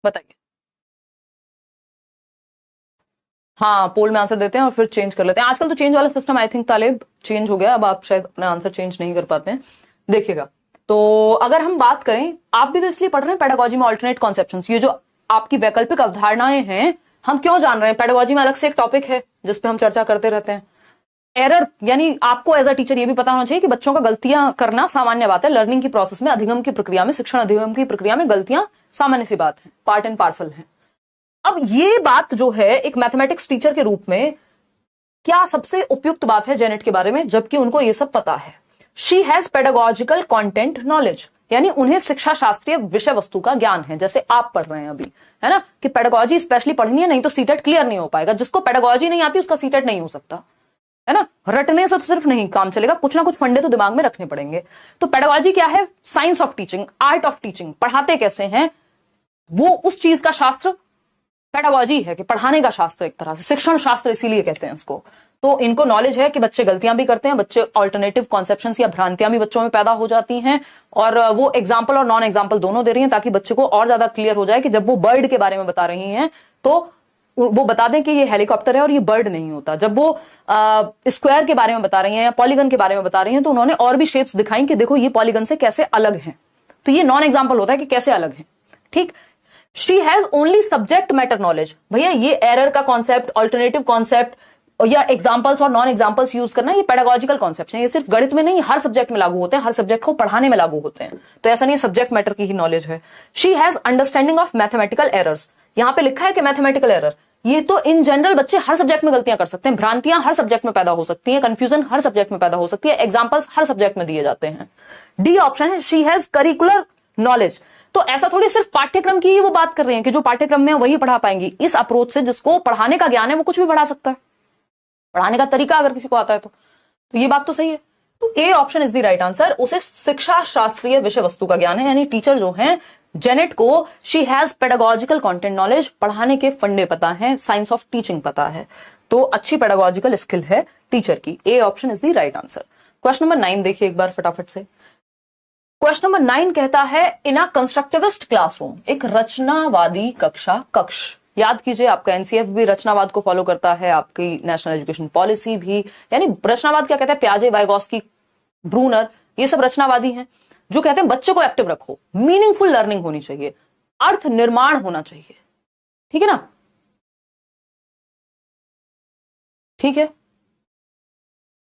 बताइए। हाँ पोल में आंसर देते हैं और फिर चेंज कर लेते हैं। आजकल तो चेंज वाला system I think Talib change हो गया, अब आप शायद अपना आंसर चेंज नहीं कर पाते हैं। देखिएगा, तो अगर हम बात करें, आप भी तो इसलिए पढ़ रहे हैं पेडागोजी में अल्टरनेट कॉन्सेप्शंस, ये जो आपकी वैकल्पिक अवधारणाएं हैं हम क्यों जान रहे हैं। पेडागोजी में अलग से एक टॉपिक है जिसपे हम चर्चा करते रहते हैं। एरर, यानी आपको एज अ टीचर ये भी पता होना चाहिए कि बच्चों का गलतियां करना सामान्य बात है। लर्निंग की प्रोसेस में, अधिगम की प्रक्रिया में, शिक्षण अधिगम की प्रक्रिया में गलतियां सामान्य सी बात है, पार्ट एंड पार्सल है। अब ये बात जो है एक मैथमेटिक्स टीचर के रूप में क्या सबसे उपयुक्त बात है जेनेट के बारे में, जबकि उनको ये सब पता है। She has pedagogical content knowledge, यानी उन्हें शिक्षा शास्त्रीय विषय वस्तु का ज्ञान है, जैसे आप पढ़ रहे हैं अभी, है ना, कि पेडागोजी स्पेशली पढ़नी है, नहीं तो सीटेट क्लियर नहीं हो पाएगा। जिसको पेडागोजी नहीं आती उसका सीटेट नहीं हो सकता, है ना। रटने से सिर्फ नहीं काम चलेगा, कुछ ना कुछ फंडे तो दिमाग में रखने पड़ेंगे। तो पेडागोजी क्या है, science of teaching, art of teaching, पढ़ाते कैसे हैं, वो उस चीज का शास्त्र पेडागोजी है, कि पढ़ाने का शास्त्र एक तरह से, शिक्षण शास्त्र इसीलिए कहते हैं उसको। तो इनको नॉलेज है कि बच्चे गलतियां भी करते हैं, बच्चे ऑल्टरनेटिव कॉन्सेप्शंस या भ्रांतियां भी बच्चों में पैदा हो जाती हैं, और वो एग्जाम्पल और नॉन एग्जाम्पल दोनों दे रही हैं ताकि बच्चे को और ज्यादा क्लियर हो जाए कि जब वो बर्ड के बारे में बता रही हैं तो वो बता दें कि ये हेलीकॉप्टर है और ये बर्ड नहीं होता। जब वो स्क्वायर के बारे में बता रही हैं या पॉलीगन के बारे में बता रही हैं तो उन्होंने और भी शेप्स दिखाई कि देखो ये पॉलीगन से कैसे अलग हैं। तो ये नॉन एग्जाम्पल होता है कि कैसे अलग है, ठीक। She has only subject matter knowledge, भैया ये एरर का कॉन्सेप्ट, ऑल्टरनेटिव कॉन्सेप्ट या एग्जांपल्स और नॉन एग्जांपल्स यूज करना, ये पेडागोजिकल कॉन्सेप्ट है। ये सिर्फ गणित में नहीं, हर सब्जेक्ट में लागू होते हैं, हर सब्जेक्ट को पढ़ाने में लागू होते हैं। तो ऐसा नहीं है सब्जेक्ट मैटर की ही नॉलेज है। She has understanding of mathematical errors, यहां पे लिखा है कि मैथमेटिकल एरर, ये तो इन जनरल बच्चे हर सब्जेक्ट में गलतियां कर सकते हैं, भ्रांतियां हर सब्जेक्ट में पैदा हो सकती है, कंफ्यूजन हर सब्जेक्ट में पैदा हो सकती है, एग्जाम्पल्स हर सब्जेक्ट में दिए जाते हैं। डी ऑप्शन है, शी हैज करिकुलर नॉलेज। तो ऐसा थोड़ी सिर्फ पाठ्यक्रम की ही वो बात कर रही है कि जो पाठ्यक्रम में वही पढ़ा पाएंगी। इस अप्रोच से जिसको पढ़ाने का ज्ञान है वो कुछ भी पढ़ा सकता है, पढ़ाने का तरीका अगर किसी को आता है तो ये बात तो सही है। तो A option is the right answer, उसे शिक्षा शास्त्रीय विषय वस्तु का ज्ञान है, यानी टीचर जो है जेनेट को she has pedagogical content knowledge, पढ़ाने के फंडे पता है, साइंस ऑफ टीचिंग पता है, तो अच्छी पेडागोजिकल स्किल है टीचर की। A option is the right answer. Question number 9 देखिए एक बार फटाफट से। क्वेश्चन नंबर 9 कहता है इन अ कंस्ट्रक्टिविस्ट क्लासरूम, एक रचनावादी कक्ष। याद कीजिए आपका एनसीएफ भी रचनावाद को फॉलो करता है, आपकी नेशनल एजुकेशन पॉलिसी भी, यानी रचनावाद क्या कहता है, प्याजे, वाइगोस्की, ब्रूनर, ये सब रचनावादी हैं जो कहते हैं बच्चे को एक्टिव रखो, मीनिंगफुल लर्निंग होनी चाहिए, अर्थ निर्माण होना चाहिए, ठीक है ना, ठीक है।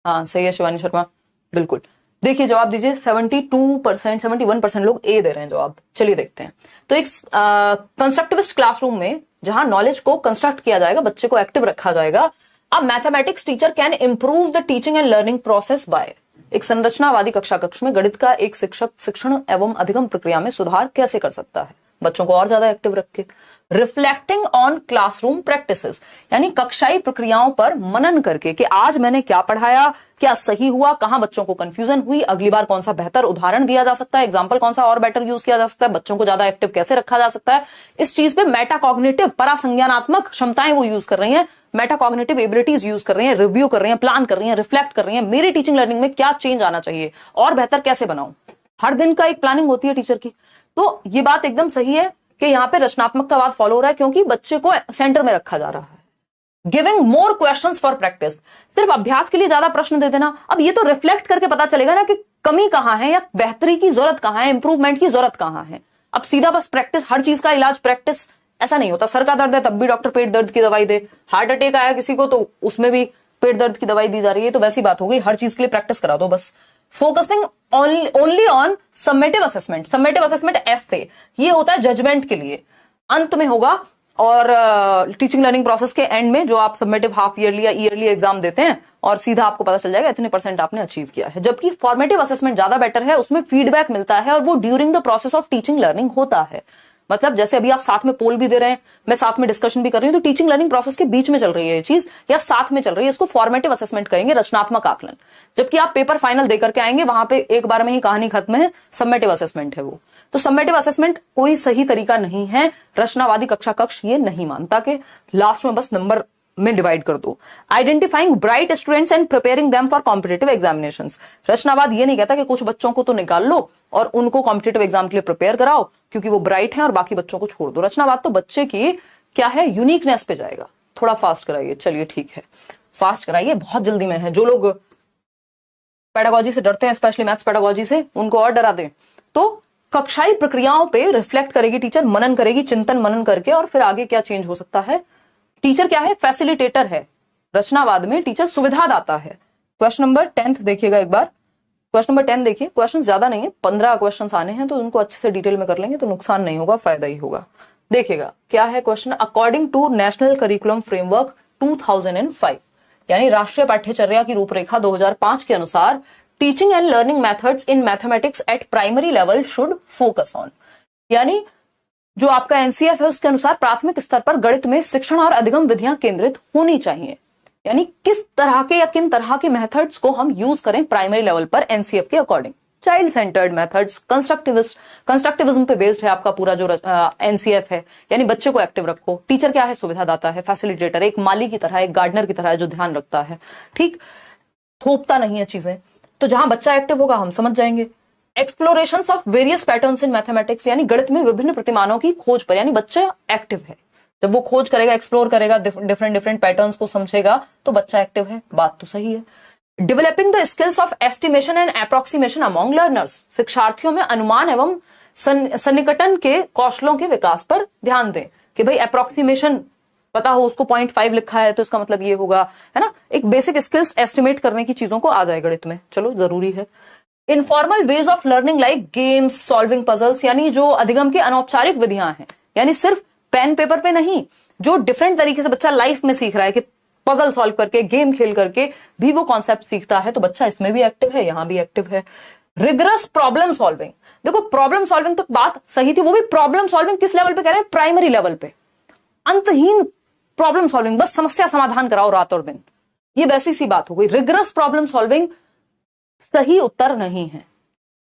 हाँ सही है शिवानी शर्मा, बिल्कुल। देखिए जवाब दीजिए, 72%, 71% लोग ए दे रहे हैं जवाब। चलिए देखते हैं। तो एक कंस्ट्रक्टिविस्ट क्लासरूम में जहां नॉलेज को कंस्ट्रक्ट किया जाएगा, बच्चे को एक्टिव रखा जाएगा, अब mathematics teacher can improve the teaching and learning process by, एक संरचनावादी कक्ष में गणित का एक शिक्षक शिक्षण एवं अधिगम प्रक्रिया में सुधार कैसे कर सकता है, बच्चों को और ज्यादा एक्टिव रख के। रिफ्लेक्टिंग ऑन क्लासरूम प्रैक्टिसेस, यानी कक्षाई प्रक्रियाओं पर मनन करके कि आज मैंने क्या पढ़ाया, क्या सही हुआ, कहां बच्चों को कंफ्यूजन हुई, अगली बार कौन सा बेहतर उदाहरण दिया जा सकता है, एग्जाम्पल कौन सा और बेटर यूज किया जा सकता है, बच्चों को ज्यादा एक्टिव कैसे रखा जा सकता है, इस चीज पे मेटाकॉग्निटिव परासंज्ञानात्मक क्षमताएं वो यूज कर रही हैं, मेटाकॉग्निटिव एबिलिटीज यूज कर रही हैं, रिव्यू कर रही हैं, प्लान कर रही हैं, रिफ्लेक्ट कर रही हैं, मेरी टीचिंग लर्निंग में क्या चेंज आना चाहिए और बेहतर कैसे बनाऊं। हर दिन का एक प्लानिंग होती है टीचर की। तो ये बात एकदम सही है कि यहाँ पे रचनात्मकतावाद फॉलो हो रहा है, क्योंकि बच्चे को सेंटर में रखा जा रहा है। Giving more questions for practice, सिर्फ अभ्यास के लिए ज्यादा प्रश्न दे देना, अब ये तो रिफ्लेक्ट करके पता चलेगा ना कि कमी कहां है या बेहतरी की जरूरत कहां है, इंप्रूवमेंट की जरूरत कहां है। अब सीधा बस प्रैक्टिस, हर चीज का इलाज प्रैक्टिस, ऐसा नहीं होता। सर का दर्द है तब भी डॉक्टर पेट दर्द की दवाई दे, हार्ट अटैक आया किसी को तो उसमें भी पेट दर्द की दवाई दी जा रही है, तो वैसी बात हो गई, हर चीज के लिए प्रैक्टिस करा दो बस। Focusing only on summative assessment, summative assessment ऐसे ये होता है जजमेंट के लिए, अंत में होगा, और टीचिंग लर्निंग प्रोसेस के एंड में जो आप सबमिटिव हाफ ईयरली या ईयरली एग्जाम देते हैं और सीधा आपको पता चल जाएगा इतने % आपने अचीव किया है। जबकि फॉर्मेटिव असेसमेंट ज्यादा बेटर है, उसमें फीडबैक मिलता है और वो during the process of teaching learning होता है। मतलब जैसे अभी आप साथ में पोल भी दे रहे हैं, मैं साथ में डिस्कशन भी कर रही हूं, तो टीचिंग लर्निंग प्रोसेस के बीच में चल रही है ये चीज या साथ में चल रही है, इसको फॉर्मेटिव असेसमेंट कहेंगे, रचनात्मक आकलन। जबकि आप पेपर फाइनल देकर के आएंगे, वहां पे एक बार में ही कहानी खत्म है, सबमेटिव असेसमेंट है वो। तो सबमेटिव असेसमेंट कोई सही तरीका नहीं है, रचनावादी कक्षा कक्ष ये नहीं मानता कि लास्ट में बस नंबर में डिवाइड कर दो। Identifying bright students and preparing them for competitive examinations, रचनावाद ये नहीं कहता कि कुछ बच्चों को तो निकाल लो और उनको कॉम्पिटिटिव एग्जाम के लिए प्रिपेयर कराओ क्योंकि वो ब्राइट हैं और बाकी बच्चों को छोड़ दो। रचनावाद तो बच्चे की क्या है, यूनिकनेस पे जाएगा। थोड़ा फास्ट कराइए, चलिए ठीक है फास्ट कराइए, बहुत जल्दी में है। जो लोग पेडागोजी से डरते हैं, स्पेशली मैथ्स पेडागोजी से, उनको और डरा दें। तो कक्षाई प्रक्रियाओं पे रिफ्लेक्ट करेगी टीचर, मनन करेगी, चिंतन मनन करके, और फिर आगे क्या चेंज हो सकता है। टीचर क्या है, फैसिलिटेटर है। रचनावाद में टीचर सुविधादाता है। क्वेश्चन नंबर 10 देखिएगा एक बार, क्वेश्चन नंबर 10 देखिए, क्वेश्चन ज्यादा नहीं है, 15 क्वेश्चन आने हैं, तो उनको अच्छे से डिटेल में कर लेंगे तो नुकसान नहीं होगा, फायदा ही होगा। देखिएगा क्या है question. According to national curriculum framework 2005, यानी राष्ट्रीय पाठ्यचर्या की रूपरेखा 2005 के अनुसार, teaching and learning methods in mathematics at primary level should focus on, यानी जो आपका एनसीएफ है उसके अनुसार प्राथमिक स्तर पर गणित में शिक्षण और अधिगम विधियां केंद्रित होनी चाहिए। यानी किस तरह के या किन तरह के मेथड्स को हम यूज करें प्राइमरी लेवल पर एनसीएफ के according. Child centred methods, constructivism पे बेस्ड है आपका पूरा जो एनसीएफ है, यानी बच्चे को एक्टिव रखो। टीचर क्या है, सुविधादाता है, फैसिलिटेटर, एक माली की तरह, एक गार्डनर की तरह है जो ध्यान रखता है, ठीक, थोपता नहीं है चीजें। तो जहां बच्चा एक्टिव होगा हम समझ जाएंगे। Explorations of various patterns in mathematics, यानी गणित में विभिन्न प्रतिमानों की खोज पर, यानी बच्चा एक्टिव है। जब वो खोज करेगा, एक्सप्लोर करेगा, डिफरेंट पैटर्न्स को समझेगा, तो बच्चा एक्टिव है, बात तो सही है। Developing the skills of estimation and approximation among learners, शिक्षार्थियों में अनुमान एवं सन्निकटन के कौशलों के विकास पर ध्यान दें कि भाई अप्रोक्सीमेशन पता हो, उसको 0.5 लिखा है तो इसका मतलब ये होगा, है ना। एक बेसिक स्किल्स एस्टिमेट करने की चीजों को आ जाए गणित में, चलो जरूरी है। Informal ways of learning like games, solving puzzles, यानी जो अधिगम की अनौपचारिक विधियां हैं, यानी सिर्फ पेन पेपर पे नहीं, जो डिफरेंट तरीके से बच्चा लाइफ में सीख रहा है कि पजल सॉल्व करके, गेम खेल करके भी वो कॉन्सेप्ट सीखता है, तो बच्चा इसमें भी एक्टिव है, यहां भी एक्टिव है। रिगरस प्रॉब्लम सॉल्विंग, देखो प्रॉब्लम सॉल्विंग तक बात सही थी, वो भी प्रॉब्लम सॉल्विंग किस लेवल पे कह रहे हैं, प्राइमरी लेवल पे। अंतहीन प्रॉब्लम सॉल्विंग, बस समस्या समाधान कराओ रात और दिन, ये वैसी सी बात हो गई। रिगरस प्रॉब्लम सॉल्विंग सही उत्तर नहीं है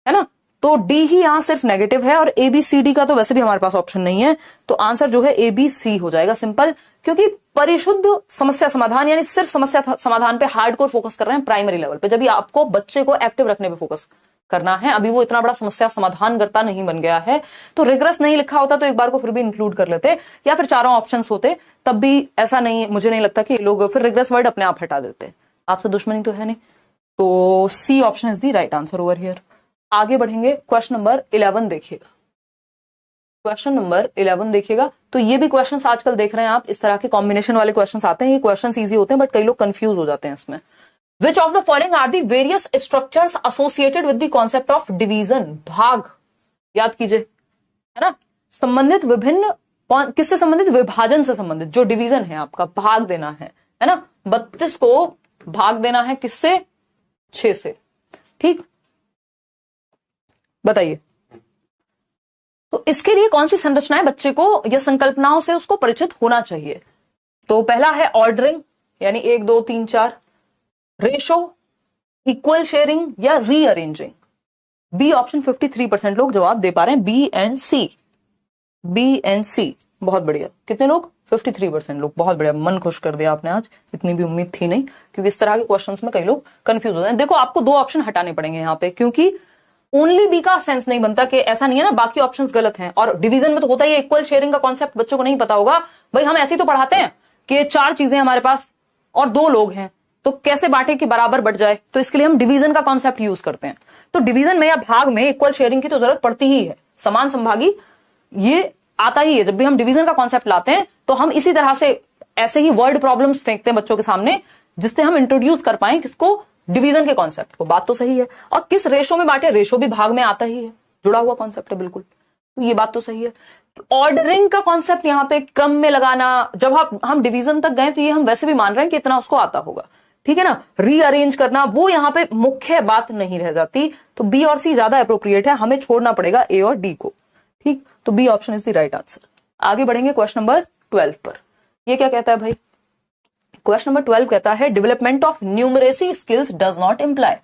ना। तो डी ही यहां सिर्फ नेगेटिव है, और एबीसीडी का तो वैसे भी हमारे पास ऑप्शन नहीं है, तो आंसर जो है एबीसी हो जाएगा, सिंपल। क्योंकि परिशुद्ध समस्या समाधान, यानी सिर्फ समस्या समाधान पे हार्डकोर फोकस कर रहे हैं प्राइमरी लेवल पे, जब आपको बच्चे को एक्टिव रखने पे फोकस करना है। अभी वो इतना बड़ा समस्या समाधान करता नहीं बन गया है, तो रिग्रेस नहीं लिखा होता तो एक बार को फिर भी इंक्लूड कर लेते, या फिर चारों ऑप्शंस होते, तब भी ऐसा नहीं, मुझे नहीं लगता कि लोग फिर रिग्रेस वर्ड अपने आप हटा देते। आपसे दुश्मनी तो है नहीं, तो C option is the right answer over here. आगे बढ़ेंगे, क्वेश्चन नंबर 11 देखिएगा। क्वेश्चन नंबर 11 देखिएगा, तो ये भी क्वेश्चंस आजकल देख रहे हैं आप, इस तरह के कॉम्बिनेशन वाले क्वेश्चंस आते हैं। ये क्वेश्चंस इजी होते हैं बट कई लोग कंफ्यूज हो जाते हैं इसमें। Which of the following are the various structures associated with the concept of division, भाग, याद कीजिए, है ना, संबंधित विभिन्न, किससे संबंधित, विभाजन से संबंधित। जो डिवीजन है आपका, भाग देना है ना, 32 को भाग देना है किससे, 6 से, ठीक। बताइए तो इसके लिए कौन सी संरचनाएं बच्चे को या संकल्पनाओं से उसको परिचित होना चाहिए? तो पहला है ऑर्डरिंग, यानी 1 2 3 4, रेशो, इक्वल शेयरिंग या रीअरेंजिंग। बी ऑप्शन 53% लोग जवाब दे पा रहे हैं, B and C. B and C, बहुत बढ़िया। कितने लोग? 53% लोग, बहुत बढ़िया। मन खुश कर दिया आपने आज, इतनी भी उम्मीद थी नहीं, क्योंकि इस तरह के क्वेश्चंस में कई लोग कंफ्यूज होते हैं। देखो आपको 2 ऑप्शन हटाने पड़ेंगे यहाँ पे, क्योंकि ओनली बी का सेंस नहीं बनता कि ऐसा नहीं है ना बाकी ऑप्शंस गलत हैं। और डिवीजन में तो होता ही है, इक्वल शेयरिंग का कॉन्सेप्ट बच्चों को नहीं पता होगा। भाई हम ऐसे ही तो पढ़ाते हैं कि 4 चीजें हमारे पास और 2 लोग हैं, तो कैसे बांटे कि बराबर बढ़ जाए, तो इसके लिए हम डिवीजन का कॉन्सेप्ट यूज करते हैं। तो डिवीजन में या भाग में इक्वल शेयरिंग की तो जरूरत पड़ती ही है, समान संभागी ये आता ही है। जब भी हम डिवीजन का कॉन्सेप्ट लाते हैं तो हम इसी तरह से ऐसे ही वर्ड प्रॉब्लम्स फेंकते हैं बच्चों के सामने, जिससे हम इंट्रोड्यूस कर पाए किसको? डिवीजन के कॉन्सेप्ट को। बात तो सही है। और किस रेशो में बांटे? रेशो भी भाग में आता ही है, जुड़ा हुआ कॉन्सेप्ट है बिल्कुल, तो ये बात तो सही है। ऑर्डरिंग का कॉन्सेप्ट यहाँ पे क्रम में लगाना, जब हम डिवीजन तक गए तो ये हम वैसे भी मान रहे हैं कि इतना उसको आता होगा, ठीक है ना। रीअरेंज करना वो यहाँ पे मुख्य बात नहीं रह जाती, तो बी और सी ज्यादा अप्रोप्रिएट है, हमें छोड़ना पड़ेगा ए और डी को, ठीक। तो B option is the right answer. आगे बढ़ेंगे क्वेश्चन नंबर 12 पर। ये क्या कहता है भाई? क्वेश्चन नंबर 12 कहता है development of numeracy skills does not imply,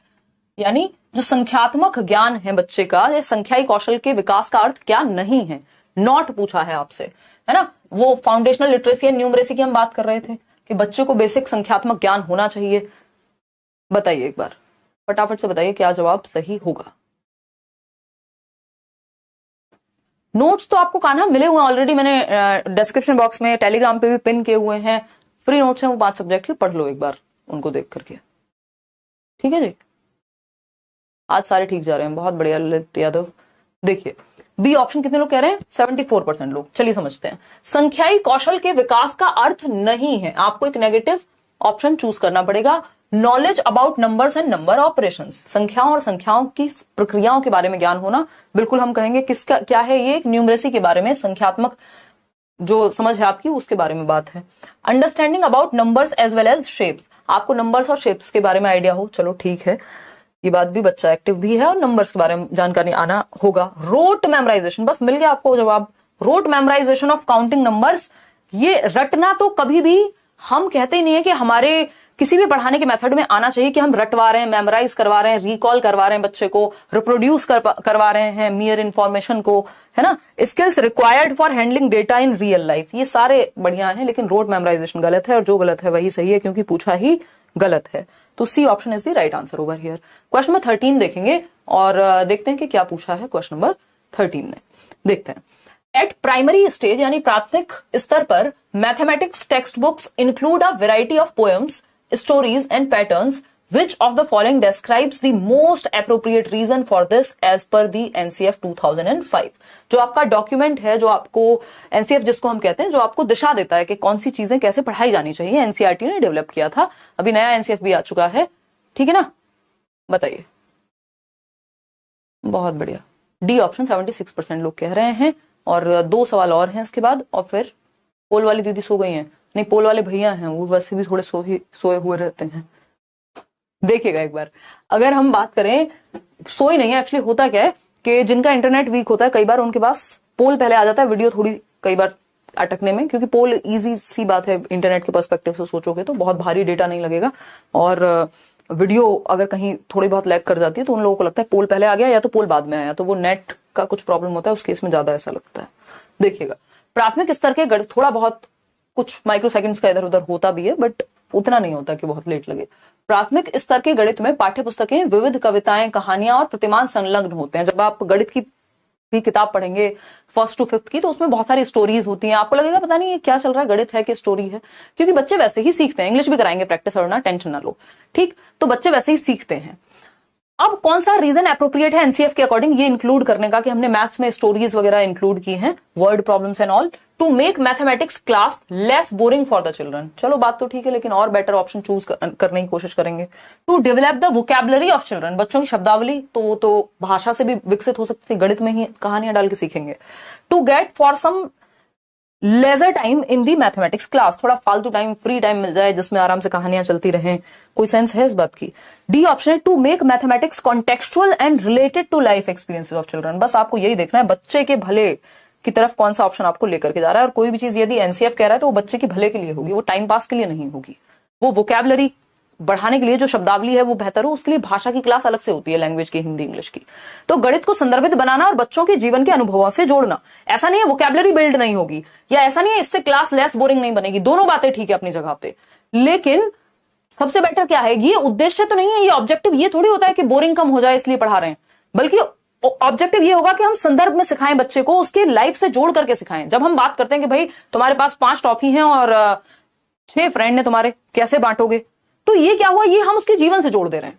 यानी जो संख्यात्मक ज्ञान है बच्चे का, या संख्याई कौशल के विकास का अर्थ क्या नहीं है। नॉट पूछा है आपसे, है ना। वो फाउंडेशनल लिटरेसी एंड न्यूमरेसी की हम बात कर रहे थे कि बच्चे को बेसिक संख्यात्मक ज्ञान होना चाहिए। बताइए एक बार फटाफट से बताइए क्या जवाब सही होगा। नोट्स तो आपको कान्हा मिले हुए हैं ऑलरेडी, मैंने डिस्क्रिप्शन बॉक्स में टेलीग्राम पे भी पिन किए हुए हैं। फ्री नोट्स हैं वो 5 सब्जेक्ट के, पढ़ लो एक बार उनको देख करके, ठीक है जी। आज सारे ठीक जा रहे हैं, बहुत बढ़िया ललित यादव। देखिए बी ऑप्शन कितने लोग कह रहे हैं? 74% लोग। चलिए समझते हैं। संख्याई कौशल के विकास का अर्थ नहीं है, आपको एक नेगेटिव ऑप्शन चूज करना पड़ेगा। Knowledge about numbers and number operations, संख्याओं और संख्याओं की प्रक्रियाओं के बारे में ज्ञान होना, बिल्कुल हम कहेंगे किसका क्या है ये? एक न्यूमरेसी के बारे में, संख्यात्मक जो समझ है आपकी उसके बारे में बात है। Understanding about numbers as well as shapes, आपको नंबर्स और शेप्स के बारे में आइडिया हो, चलो ठीक है, ये बात भी, बच्चा एक्टिव भी है और नंबर्स के बारे में जानकारी आना होगा। रोट मेमोराइजेशन, बस मिल गया आपको जवाब। Rote memorisation of counting numbers, ये रटना तो कभी भी हम कहते ही नहीं है कि हमारे किसी भी पढ़ाने के मेथड में आना चाहिए कि हम रटवा रहे हैं, मेमोराइज करवा रहे हैं, रिकॉल करवा रहे हैं बच्चे को, रिप्रोड्यूस करवा रहे हैं मियर इंफॉर्मेशन को, है ना। Skills required for handling data in real life, ये सारे बढ़िया हैं, लेकिन रोट मेमोराइजेशन गलत है, और जो गलत है वही सही है क्योंकि पूछा ही गलत है। तो C option is the right answer over here. Question number 13 देखेंगे और देखते हैं कि क्या पूछा है क्वेश्चन नंबर 13 में। देखते हैं। एट प्राइमरी स्टेज यानी प्राथमिक स्तर पर mathematics text books include a variety of poems, stories and patterns. Which of the following describes the most appropriate reason for this as per the NCF 2005? जो आपका document है, जो आपको NCF जिसको हम कहते हैं, जो आपको दिशा देता है कि कौन सी चीजें कैसे पढ़ाई जानी चाहिए, NCERT ने डेवलप किया था। अभी नया NCF भी आ चुका है, ठीक है ना। बताइए। बहुत बढ़िया। डी ऑप्शन 76% लोग कह रहे हैं, और 2 सवाल और हैं इसके बाद, और फिर पोल वाली दीदी सो गई हैं, नहीं पोल वाले भैया हैं वो वैसे भी थोड़े सोए हुए रहते हैं। देखिएगा एक बार, अगर हम बात करें, सोई नहीं है एक्चुअली, होता क्या है कि जिनका इंटरनेट वीक होता है कई बार उनके पास पोल पहले आ जाता है, वीडियो थोड़ी कई बार अटकने में, क्योंकि पोल इजी सी बात है इंटरनेट के पर्सपेक्टिव से सोचोगे तो, बहुत भारी डेटा नहीं लगेगा, और वीडियो अगर कहीं थोड़ी बहुत लैग कर जाती है तो उन लोगों को लगता है पोल पहले आ गया या तो पोल बाद में आया, तो वो नेट का कुछ प्रॉब्लम होता है, उस केस में ज्यादा ऐसा लगता है। देखिएगा, प्राथमिक स्तर के गणित थोड़ा बहुत कुछ माइक्रो सेकंड्स का इधर उधर होता भी है, बट उतना नहीं होता कि बहुत लेट लगे। प्राथमिक स्तर के गणित में पाठ्य पुस्तकें, विविध कविताएं, कहानियां और प्रतिमान संलग्न होते हैं। जब आप गणित की भी किताब पढ़ेंगे 1st to 5th की, तो उसमें बहुत सारी स्टोरीज होती हैं। आपको लगेगा पता नहीं ये क्या चल रहा है, गणित है कि स्टोरी है, क्योंकि बच्चे वैसे ही सीखते हैं। इंग्लिश भी कराएंगे प्रैक्टिस, और ना टेंशन ना लो, ठीक। तो बच्चे वैसे ही सीखते हैं। अब कौन सा रीजन एप्रोप्रिएट है एनसीएफ के अकॉर्डिंग ये इंक्लूड करने का, कि हमने मैथ्स में स्टोरीज वगैरह इंक्लूड की हैं, word problems and all, to make mathematics class less boring for the children. चलो बात तो ठीक है, लेकिन और बेटर ऑप्शन चूज करने की कोशिश करेंगे। To develop the vocabulary of children, बच्चों की शब्दावली तो भाषा से भी विकसित हो सकती है, गणित में ही कहानियां डाल के सीखेंगे। To get for some leisure time in the mathematics class, थोड़ा फालतू टाइम, फ्री टाइम मिल जाए जिसमें आराम से कहानियां चलती रहें, कोई सेंस है इस बात की। डी ऑप्शन है to make mathematics contextual and related to life experiences of children. बस आपको यही देखना है बच्चे के भले की तरफ कौन सा ऑप्शन आपको लेकर के जा रहा है, और कोई भी चीज यदि एनसीएफ कह रहा है तो वो बच्चे के भले के लिए होगी, वो टाइम पास के लिए नहीं होगी। वो वोकैबुलरी बढ़ाने के लिए जो शब्दावली है वो बेहतर हो, उसके लिए भाषा की क्लास अलग से होती है, लैंग्वेज की, हिंदी इंग्लिश की। तो गणित को संदर्भित बनाना और बच्चों के जीवन के अनुभवों से जोड़ना, ऐसा नहीं है वोकैबुलरी बिल्ड नहीं होगी, या ऐसा नहीं है इससे क्लास लेस बोरिंग नहीं बनेगी, दोनों बातें ठीक है अपनी जगह पे। लेकिन सबसे बेटर क्या है, ये उद्देश्य तो नहीं है, ये ऑब्जेक्टिव ये थोड़ी होता है कि बोरिंग कम हो जाए इसलिए पढ़ा रहे हैं, बल्कि ऑब्जेक्टिव ये होगा कि हम संदर्भ में सिखाएं बच्चे को, उसके लाइफ से जोड़ करके सिखाएं। जब हम बात करते हैं कि भाई तुम्हारे पास 5 टॉफी हैं और 6 फ्रेंड ने तुम्हारे, कैसे बांटोगे, तो ये क्या हुआ, ये हम उसके जीवन से जोड़ दे रहे हैं।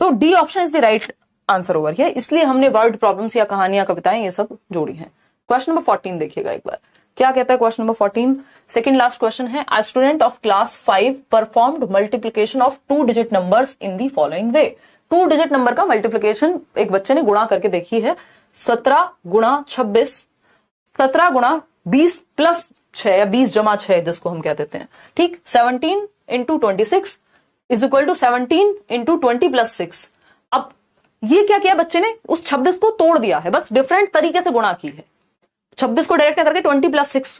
तो D option is the right answer over here, इसलिए हमने वर्ड प्रॉब्लम्स या कहानियां, कविताएं ये सब जोड़ी हैं। क्वेश्चन नंबर 14 देखिएगा एक बार, क्या कहता है question number 14, second last question है। A student of class 5 performed multiplication of 2 digit numbers in the following way. 2 digit number का मल्टीप्लिकेशन एक बच्चे ने गुणा करके देखी है, 17 गुणा 26, 17 गुणा 20 प्लस 6 या 20 जमा 6 जिसको हम कह देते हैं, ठीक, 17 into 26 is equal to 17 into 20 plus 6। अब ये क्या किया बच्चे ने, उस 26 को तोड़ दिया है, बस डिफरेंट तरीके से गुणा की है, 26 को डायरेक्ट करके 20 प्लस 6,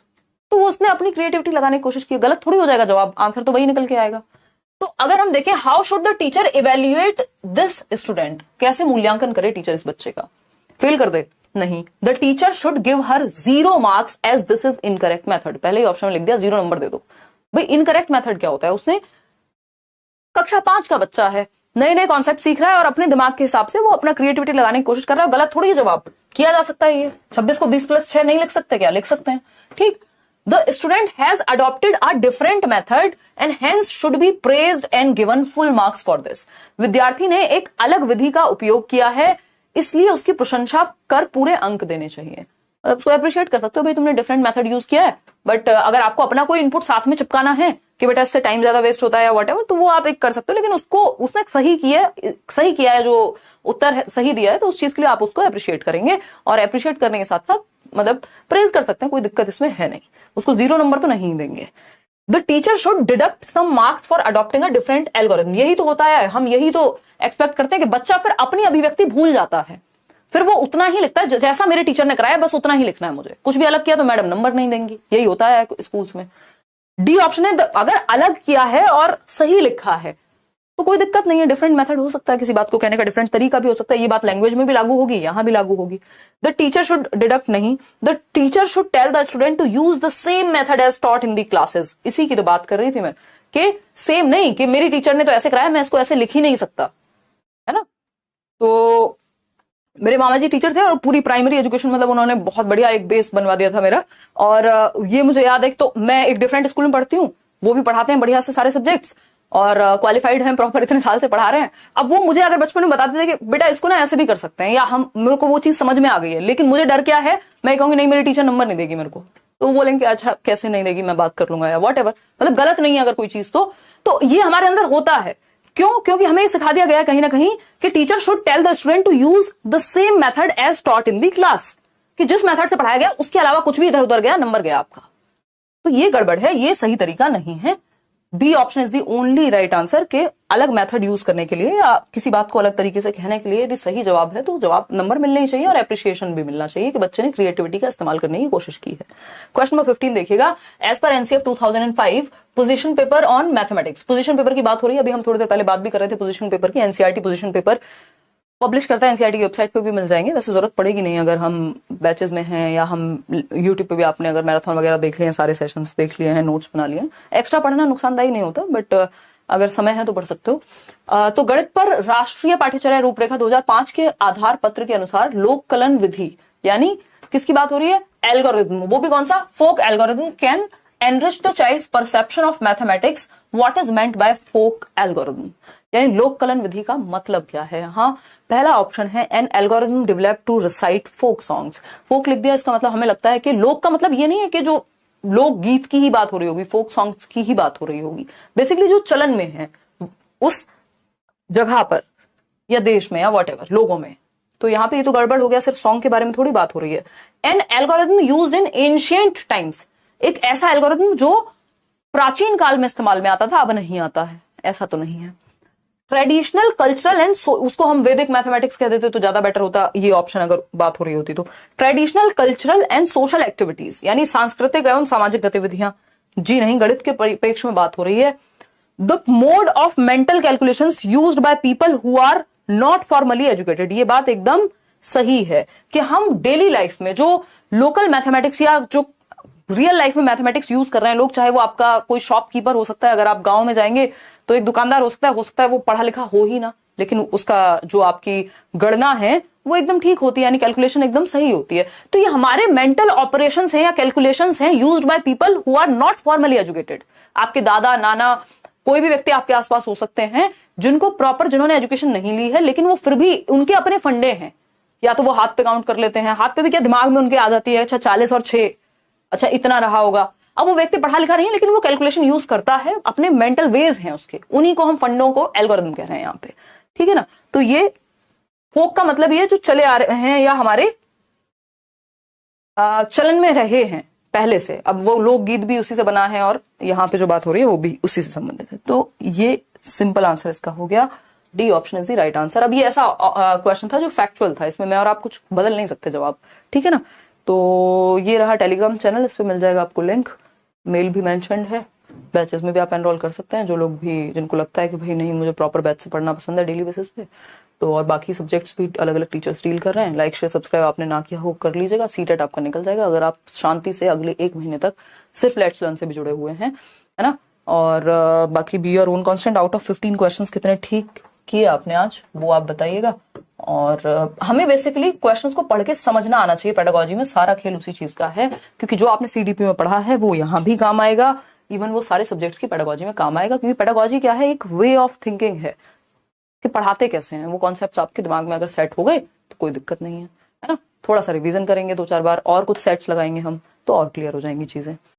तो वो उसने अपनी क्रिएटिविटी लगाने की कोशिश की, गलत थोड़ी हो जाएगा जवाब, आंसर तो वही निकल के आएगा। तो अगर हम देखें how should the teacher evaluate this student, कैसे मूल्यांकन करे टीचर इस बच्चे का, फेल कर दे, नहीं, the teacher should give her 0 marks as this is incorrect method. पहले ही ऑप्शन में लिख दिया 0 नंबर दे दो। भाई इनकरेक्ट मेथड क्या होता है, उसने कक्षा 5 का बच्चा है, नए नए कॉन्सेप्ट सीख रहा है और अपने दिमाग के हिसाब से वो अपना क्रिएटिविटी लगाने की कोशिश कर रहा है, गलत थोड़ी जवाब किया जा सकता है। ये 26 को 20 प्लस 6 नहीं लिख सकते क्या, लिख सकते हैं, ठीक। The student has adopted a different method and hence should be praised and given full marks for this. विद्यार्थी ने एक अलग विधि का उपयोग किया है, इसलिए उसकी प्रशंसा कर पूरे अंक देने चाहिए। उसको अप्रिशिएट कर सकते हो, भाई तुमने डिफरेंट मेथड यूज किया है, बट अगर आपको अपना कोई इनपुट साथ में चिपकाना है कि बेटा इससे टाइम ज्यादा वेस्ट होता है या व्हाटएवर, तो वो आप एक कर सकते हो, लेकिन उसको उसने सही किया है, जो उत्तर है, सही दिया है, तो उस चीज के लिए आप उसको अप्रिशिएट करेंगे, और अप्रिशिएट करने के साथ साथ मतलब प्रेज कर सकते हैं, कोई दिक्कत इसमें है नहीं, उसको 0 नंबर तो नहीं देंगे। The teacher should deduct some marks for adopting a different algorithm. यही तो होता है, हम यही तो एक्सपेक्ट करते हैं कि बच्चा फिर अपनी अभिव्यक्ति भूल जाता है, फिर वो उतना ही लिखता है जैसा मेरे टीचर ने कराया, बस उतना ही लिखना है मुझे, कुछ भी अलग किया तो मैडम नंबर नहीं देंगी, यही होता है स्कूल्स में। डी ऑप्शन है, अगर अलग किया है और सही लिखा है तो कोई दिक्कत नहीं है, डिफरेंट मेथड हो सकता है, किसी बात को कहने का डिफरेंट तरीका भी हो सकता है, ये बात लैंग्वेज में भी लागू होगी, यहां भी लागू होगी। द टीचर शुड डिडक्ट नहीं, the teacher should tell the student to use the same method as taught in the classes. इसी की तो बात कर रही थी मैं, कि सेम नहीं कि मेरी टीचर ने तो ऐसे कराया मैं इसको ऐसे लिख ही नहीं सकता, है ना। तो मेरे मामा जी टीचर थे और पूरी प्राइमरी एजुकेशन मतलब उन्होंने बहुत बढ़िया एक बेस बनवा दिया था मेरा, और ये मुझे याद है, तो मैं एक डिफरेंट स्कूल में पढ़ती हूँ, वो भी पढ़ाते हैं बढ़िया से सारे सब्जेक्ट्स, और क्वालिफाइड हैं प्रॉपर, इतने साल से पढ़ा रहे हैं। अब वो मुझे अगर बचपन में बताते थे कि बेटा इसको ना ऐसे भी कर सकते हैं, या हम, मेरे को वो चीज समझ में आ गई है, लेकिन मुझे डर क्या है, मैं कहूंगी नहीं मेरी टीचर नंबर नहीं देगी मेरे को, तो वो बोलेंगे अच्छा कैसे नहीं देगी, मैं बात कर लूंगा या वॉट एवर, मतलब गलत नहीं है अगर कोई चीज, तो ये हमारे अंदर होता है। क्यों, क्योंकि हमें सिखा दिया गया कहीं ना कहीं कि teacher should tell the student to use the same method as taught in the class, कि जिस मेथड से पढ़ाया गया उसके अलावा कुछ भी इधर उधर गया नंबर गया आपका, तो ये गड़बड़ है, ये सही तरीका नहीं है। B option is the only right answer, के अलग मेथड यूज करने के लिए या किसी बात को अलग तरीके से कहने के लिए यदि सही जवाब है तो जवाब नंबर मिलने ही चाहिए, और एप्रिसिएशन भी मिलना चाहिए कि बच्चे ने क्रिएटिविटी का इस्तेमाल करने की कोशिश की है। क्वेश्चन नंबर 15 देखिएगा, as per NCF 2005 position paper on mathematics. Position paper की बात हो रही है, अभी हम थोड़ी देर पहले बात भी कर रहे थे पोजीशन पेपर की। एनसीईआरटी पोजीशन पेपर पब्लिश करता है, एनसीईआरटी की वेबसाइट पे भी मिल जाएंगे, वैसे जरूरत पड़ेगी नहीं अगर हम बैचेस में हैं, या हम यूट्यूब पे भी आपने अगर मैराथन वगैरह देख लिए हैं, सारे सेशंस देख लिए हैं, नोट्स बना लिए हैं, एक्स्ट्रा पढ़ना नुकसानदायी नहीं होता, बट अगर समय है तो पढ़ सकते हो। तो गणित पर राष्ट्रीय पाठ्यचर्या रूपरेखा 2005 के आधार पत्र के अनुसार लोक कलन विधि, यानी किसकी बात हो रही है, एल्गोरिथम, वो भी कौन सा, folk algorithm, can enrich the child's perception of mathematics, what is meant by folk algorithm, यानी लोक कलन विधि का मतलब क्या है। हाँ, पहला ऑप्शन है an algorithm develop to recite folk songs. Folk लिख दिया, इसका मतलब हमें लगता है कि लोक का मतलब ये नहीं है कि जो लोक गीत की ही बात हो रही होगी, फोक सॉन्ग्स की ही बात हो रही होगी, बेसिकली जो चलन में है उस जगह पर या देश में या व्हाटएवर लोगों में। तो यहाँ पे ये तो गड़बड़ हो गया, सिर्फ सॉन्ग के बारे में थोड़ी बात हो रही है। An algorithm used in ancient times, एक ऐसा एल्गोरिथम जो प्राचीन काल में इस्तेमाल में आता था, अब नहीं आता है, ऐसा तो नहीं है। ट्रेडिशनल कल्चरल एंड उसको हम वैदिक मैथमेटिक्स कह देते तो ज्यादा बेटर होता, ये ऑप्शन अगर बात हो रही होती तो। Traditional cultural and social activities यानी सांस्कृतिक एवं सामाजिक गतिविधियां, जी नहीं, गणित के परिप्रेक्ष्य में बात हो रही है। The mode of mental calculations used by people who are not formally educated, ये बात एकदम सही है कि हम डेली लाइफ में जो लोकल मैथमेटिक्स या जो रियल लाइफ में मैथमेटिक्स यूज कर रहे हैं लोग, चाहे वो आपका कोई शॉपकीपर हो सकता है, अगर आप गांव में जाएंगे तो एक दुकानदार हो सकता है वो पढ़ा लिखा हो ही ना, लेकिन उसका जो आपकी गणना है वो एकदम ठीक होती है, यानी कैलकुलेशन एकदम सही होती है। तो ये हमारे मेंटल ऑपरेशंस हैं या कैलकुलेशंस हैं used by people who are not formally educated. आपके दादा नाना कोई भी व्यक्ति आपके आसपास हो सकते हैं जिनको प्रॉपर, जिन्होंने एजुकेशन नहीं ली है, लेकिन वो फिर भी उनके अपने फंडे हैं, या तो वो हाथ पे काउंट कर लेते हैं, हाथ पे भी क्या दिमाग में उनके आ जाती है, अच्छा 40 और 6, अच्छा इतना रहा होगा। अब वो व्यक्ति पढ़ा लिखा नहीं है लेकिन वो कैलकुलेशन यूज करता है, अपने मेंटल वेज हैं उसके, उन्हीं को हम फंडों को एल्गोरिथम कह रहे हैं यहाँ पे, ठीक है ना। तो ये फोक का मतलब ये जो चले आ रहे हैं या हमारे चलन में रहे हैं पहले से, अब वो लोकगीत भी उसी से बना है और यहाँ पे जो बात हो रही है वो भी उसी से संबंधित है। तो ये सिंपल आंसर इसका हो गया, D option is the right answer. अब ये ऐसा क्वेश्चन था जो फैक्चुअल था, इसमें मैं और आप कुछ बदल नहीं सकते जवाब, ठीक है ना। तो ये रहा टेलीग्राम चैनल, इस पे मिल जाएगा आपको लिंक, मेल भी मेंशन्ड है, बैचेस में भी आप एनरोल कर सकते हैं, जो लोग भी, जिनको लगता है कि भाई नहीं मुझे प्रॉपर बैच से पढ़ना पसंद है डेली बेसिस पे, तो और बाकी सब्जेक्ट्स भी अलग अलग टीचर्स डील कर रहे हैं। लाइक शेयर सब्सक्राइब आपने ना किया हो कर लीजिएगा, सीटेट आपका निकल जाएगा अगर आप शांति से अगले 1 महीने तक सिर्फ लेट्स लर्न से भी जुड़े हुए हैं, है ना। और बाकी be your own constant, out of 15 questions कितने ठीक किए आपने आज वो आप बताइएगा। और हमें बेसिकली क्वेश्चंस को पढ़ के समझना आना चाहिए, पेडागोजी में सारा खेल उसी चीज का है, क्योंकि जो आपने सीडीपी में पढ़ा है वो यहाँ भी काम आएगा, इवन वो सारे सब्जेक्ट्स की पेडागोजी में काम आएगा, क्योंकि पेडागोजी क्या है, एक वे ऑफ थिंकिंग है कि पढ़ाते कैसे हैं, वो कॉन्सेप्ट्स आपके दिमाग में अगर सेट हो गए तो कोई दिक्कत नहीं है ना। थोड़ा सा रिवीजन करेंगे 2-4 बार और कुछ सेट्स लगाएंगे हम तो और क्लियर हो जाएंगी चीजें।